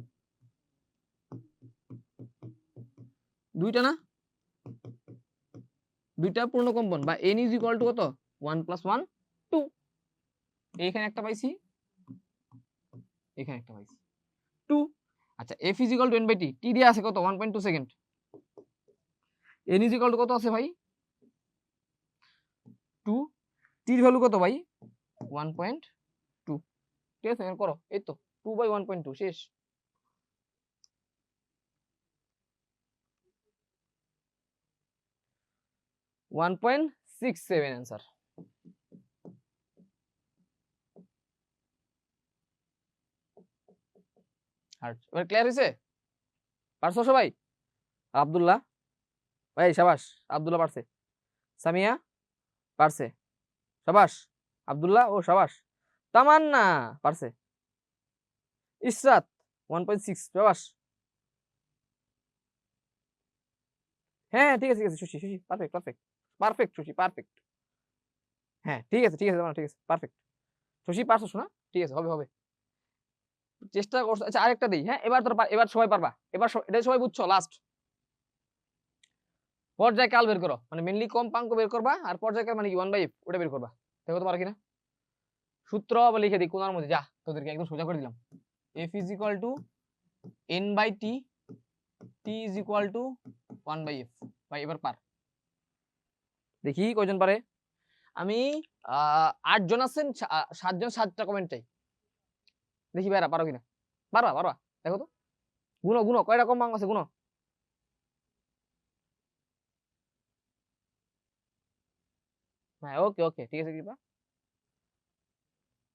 দুইটা না, দুইটা পূর্ণ কম্পন, বা n ইজ ইকুয়াল টু কত 1+1 2, এখানে একটা পাইছি, এখানে একটা পাইছি 2। আচ্ছা f is equal to n by t, t দিয়ে আছে কত 1.2 second, n is equal to কত আছে ভাই 2, t এর ভ্যালু কত ভাই 1.2, ঠিক আছে এখন করো, এই তো 2/1.2 শেষ। 1.67 অ্যান্সার। এবার ক্লিয়ার হয়েছে, পারছো সবাই? আব্দুল্লাহ ভাই সাবাস, আব্দুল্লাহ পারছে, সামিয়া পারছে, সাবাস, আব্দুল্লাহ ও সাবাস, তামান্না পারছে, ইসরাত 1.6, সাবাস, হ্যাঁ ঠিক আছে ঠিক আছে, sushi sushi perfect perfect perfect, sushi perfect, হ্যাঁ ঠিক আছে ঠিক আছে ঠিক আছে পারফেক্ট, সুশি পারছো শোনা, ঠিক আছে হবে হবে, চেষ্টা করছো। আচ্ছা আরেকটা দিই, হ্যাঁ এবার তোর এবার সবাই পারবা, এবার এটা সবাই বুঝছো, লাস্ট পর্যায়কাল বের করো, মানে মেইনলি কম্পাঙ্ক বের করবা, আর পর্যায়কাল মানে কি 1/f ওটা বের করবা, দেখো তো পারো কিনা। সূত্র আবার লিখে দিই কোণার মধ্যে, যা তোদেরকে একদম সোজা করে দিলাম, f is equal to n by t, t is equal to 1/f। ভাই এবার পার, দেখি কয়জন পারে। আমি 8 জন আছেন, 7 জন 7টা কমেন্ট চাই, দেখি ভাইরা পারো কিনা, পারবা পারবা, দেখো তো গুনো গুনো কয়টা কম্পাঙ্ক আছে গুনো। হ্যাঁ ওকে ওকে ঠিক আছে কৃপা,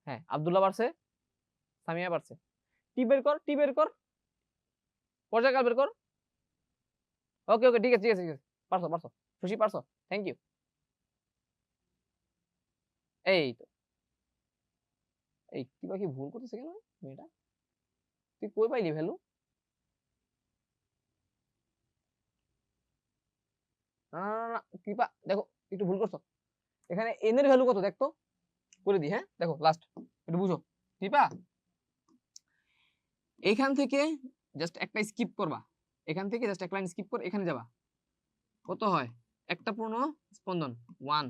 হ্যাঁ আব্দুল্লাহ পারছে, সামিয়া পারছে, টি বের কর, টি বের কর, পর্যায়কাল বের কর, ওকে ওকে ঠিক আছে ঠিক আছে ঠিক আছে, পারছো পারছো, খুশি পারছো, থ্যাংক ইউ। এই তো, এই কিবা কি ভুল করতেছে কেন মেয়েটা, তুই কই পাইলি ভ্যালু, না না না না, কৃপা দেখো একটু ভুল করছো, এখানে এন এর ভ্যালু কত দেখতো, করে দিই, হ্যাঁ দেখো লাস্ট একটু বুঝো, কৃপা এখান থেকে জাস্ট একটা স্কিপ করবা, এখান থেকে জাস্ট এক লাইন স্কিপ করে এখানে যাবা, কত হয় একটা পূর্ণ স্পন্দন 1,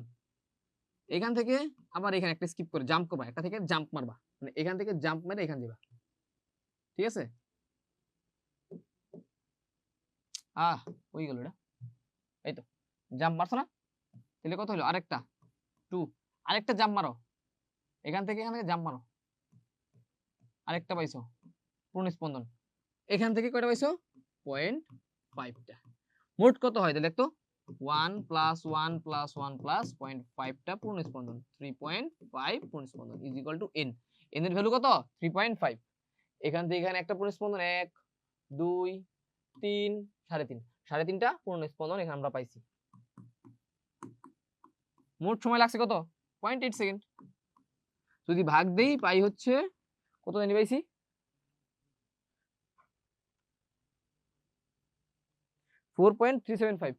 এখান থেকে আবার এখানে একটা স্কিপ করে জাম্প করবা, একটা থেকে জাম্প মারবা, মানে এখান থেকে জাম্প মেরে এখানে যাবা, ঠিক আছে, হয়ে গেল এটা। এই তো জাম্প মারছো না, তাহলে কত হলো আরেকটা 2, আরেকটা জাম্প মারো, এখান থেকে জাম্প মারো, আরেকটা পাইছো পূর্ণ স্পন্দন, এখান থেকে কয়টা পাইছো 0.5টা। মোট কত হয় তাহলে দেখতো 1 + 1 + 1 + 0.5টা পূর্ণ স্পন্দন, 3.5 পূর্ণ স্পন্দন is equal to n। n এর ভ্যালু কত 3.5। এখান থেকে এখানে একটা পূর্ণ স্পন্দন 1 2 3 3.5, 3.5টা পূর্ণ স্পন্দন এখানে আমরা পাইছি। মোট সময় লাগছে কত 0.8 সেকেন্ড। যদি ভাগ দেই পাই হচ্ছে কত জানি পাইছি 4.375।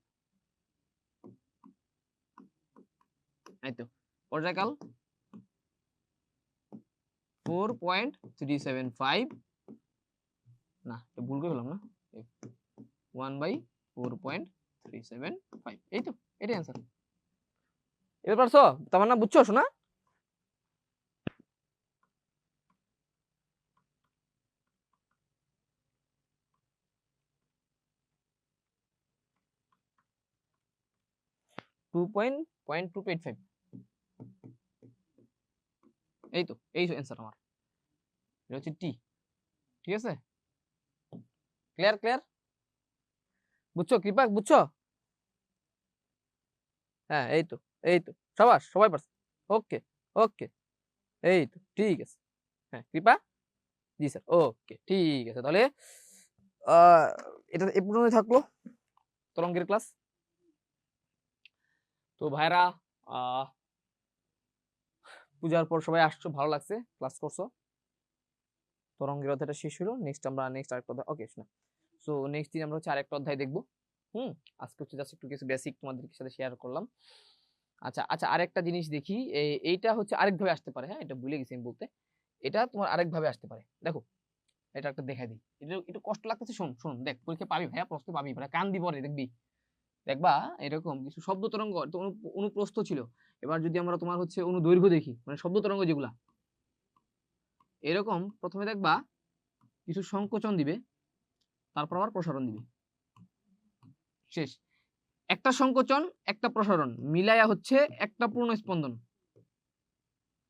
এই তো পর্যায়কাল 4.375, না এটা ভুল করে ফেললাম না, 1/4.375, এই তো এটাই অ্যান্সার। এবার পারছো তার না, বুঝছো শোনা? .2.285, এই তো এই অ্যান্সার আমার, এটা হচ্ছে টি। ঠিক আছে, ক্লিয়ার ক্লিয়ার, বুঝছো কৃপা, বুঝছো? হ্যাঁ এই তো, এই তো সবাস, সবাই পারছে। ওকে ওকে, এই তো ঠিক আছে। হ্যাঁ কৃপা, জি স্যার, ওকে ঠিক আছে। তাহলে এটা এ পর্যন্তই থাকলো তরঙ্গের ক্লাস। তো ভাইরা পূজার পর সবাই আসছো, ভালো লাগছে, ক্লাস করছো, তরঙ্গের অধ্যায়টা শেষ হলো। নেক্সট আমরা আরেকটা অধ্যায়, ওকে শোনা। সো নেক্সট দিন আমরা হচ্ছে আরেকটা অধ্যায় দেখবো। আজকে হচ্ছে জাস্ট একটু কিছু বেসিক তোমাদের সাথে শেয়ার করলাম। আচ্ছা আচ্ছা, আরেকটা জিনিস দেখি, এইটা হচ্ছে আরেকভাবে আসতে পারে, হ্যাঁ এটা ভুলে গেছি আমি বলতে, এটা তোমার আরেকভাবে আসতে পারে। দেখো এটা একটা দেখাই দিই, এটা একটু কষ্ট লাগতেছে, শোন শোন দেখ, পরীক্ষা পাবি ভাইয়া, প্রশ্ন পাবি, মানে কান দিব রে, দেখবি দেখবা এরকম কিছু শব্দ তরঙ্গ অনুপ্রস্থ ছিল। এবার যদি আমরা তোমার হচ্ছে অনুদৈর্ঘ্য দেখি, মানে শব্দ তরঙ্গ যেগুলা, এরকম প্রথমে দেখবা কিছু সংকোচন দিবে, তারপর আবার প্রসারণ দিবে, শেষ। একটা সংকোচন একটা প্রসারণ মিলাইয়া হচ্ছে একটা পূর্ণ স্পন্দন।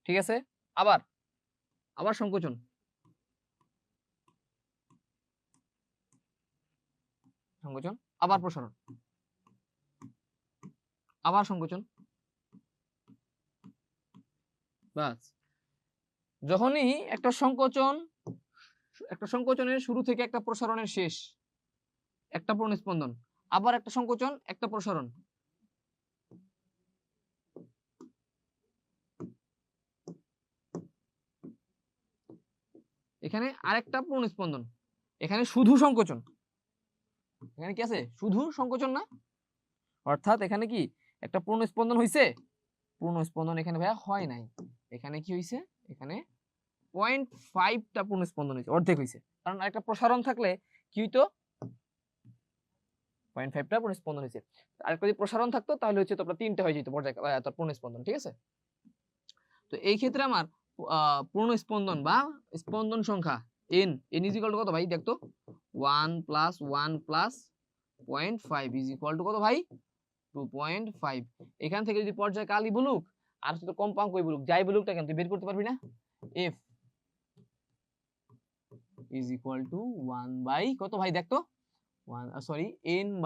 ঠিক আছে, আবার আবার সংকোচন, সংকোচন আবার প্রসারণ, আবার সংকোচন, বাস। যখনই একটা সংকোচনের শুরু থেকে একটা প্রসারণের শেষ, একটা পূর্ণ স্পন্দন, আবার একটা সংকোচন একটা প্রসারণ, এখানে আরেকটা পূর্ণ স্পন্দন, এখানে শুধু সংকোচন, এখানে কি আছে শুধু সংকোচন না, অর্থাৎ এখানে কি একটা পূর্ণ স্পন্দন হইছে, পূর্ণ স্পন্দন এখানে ভাইয়া হয় নাই, এখানে কি হইছে, এখানে 0.5টা পূর্ণ স্পন্দন হইছে, অর্ধেক হইছে। কারণ আরেকটা প্রসারণ থাকলে কি হইতো 0.5টা পূর্ণ স্পন্দন হইছে, আরেকটা যদি প্রসারণ থাকতো তাহলে হচ্ছে তোমরা 3টা হয়ে যেত পর্যায় তার পূর্ণ স্পন্দন। ঠিক আছে, তো এই ক্ষেত্রে আমার পূর্ণ স্পন্দন বা স্পন্দন সংখ্যা n ইজ ইকুয়াল টু কত ভাই দেখতো 1 + 1 + 0.5 ইজ ইকুয়াল টু কত ভাই 2.5। এখান থেকে যদি পর্যায় কালই বলুক আর যদি কম্পাঙ্কই বলুক, যাই বলুক না কেন তুই বের করতে পারবি না, f is equal to 1 by কত ভাই দেখতো 1 সরি n/t,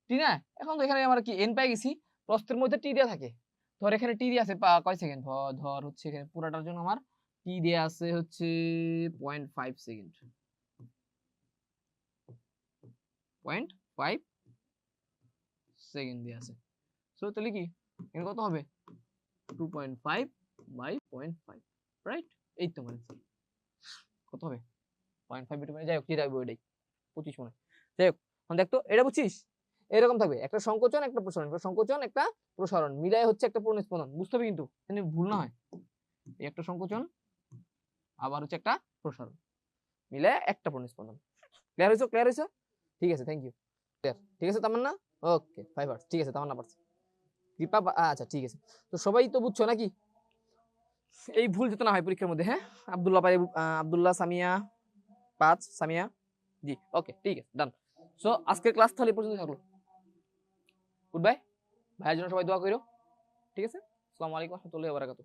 ঠিক না? এখন তো এখানে আমরা কি n পাই গেছি, প্রস্থের মধ্যে t দেয়া থাকে, ধর এখানে t দেয়া আছে কয় সেকেন্ড, ধর হচ্ছে এখানে পুরাটার জন্য আমার t দেয়া আছে হচ্ছে 0.5 সেকেন্ড, 0.5 সেকেন্ড দেয়া আছে। সো তাহলে কি এখানে কত হবে 2.5/0.5, রাইট? এই তো মানে কত হবে 0.5 যাই হোক, কি রাখবো এটাই 25 মনে, যাই হোক। এখন দেখতো এটা বুঝছিস, এরকম থাকবে একটা সংকোচন একটা প্রসারণ, একটা সংকোচন একটা প্রসারণ মিলাই হচ্ছে একটা পূর্ণ স্পন্দন, বুঝতে হবে কিন্তু ভুল না হয়। এই একটা সংকোচন আবার হচ্ছে একটা প্রসারণ মিলে একটা পূর্ণ স্পন্দন। ক্লিয়ার হয়েছে, ক্লিয়ার হয়েছে? ঠিক আছে, থ্যাংক ইউ, ক্লিয়ার। ঠিক আছে তামান্না, ওকে 5 আওয়ার্স, ঠিক আছে তামান্না পারছে, কৃপা, আচ্ছা ঠিক আছে। তো সবাই তো বুঝছো নাকি? এই ভুল যাতে না হয় পরীক্ষার মধ্যে। হ্যাঁ, আব্দুল্লাহ সামিয়া 5 সামিয়া, জি ওকে ঠিক আছে ডান। সো আজকের ক্লাস তাহলে এই পর্যন্ত থাকলো। Good bye. ভাইয়ের জন্য সবাই দোয়া করো। ঠিক আছে, আসসালামু আলাইকুম ওয়া রাহমাতুল্লাহি ওয়া বারাকাতুহু।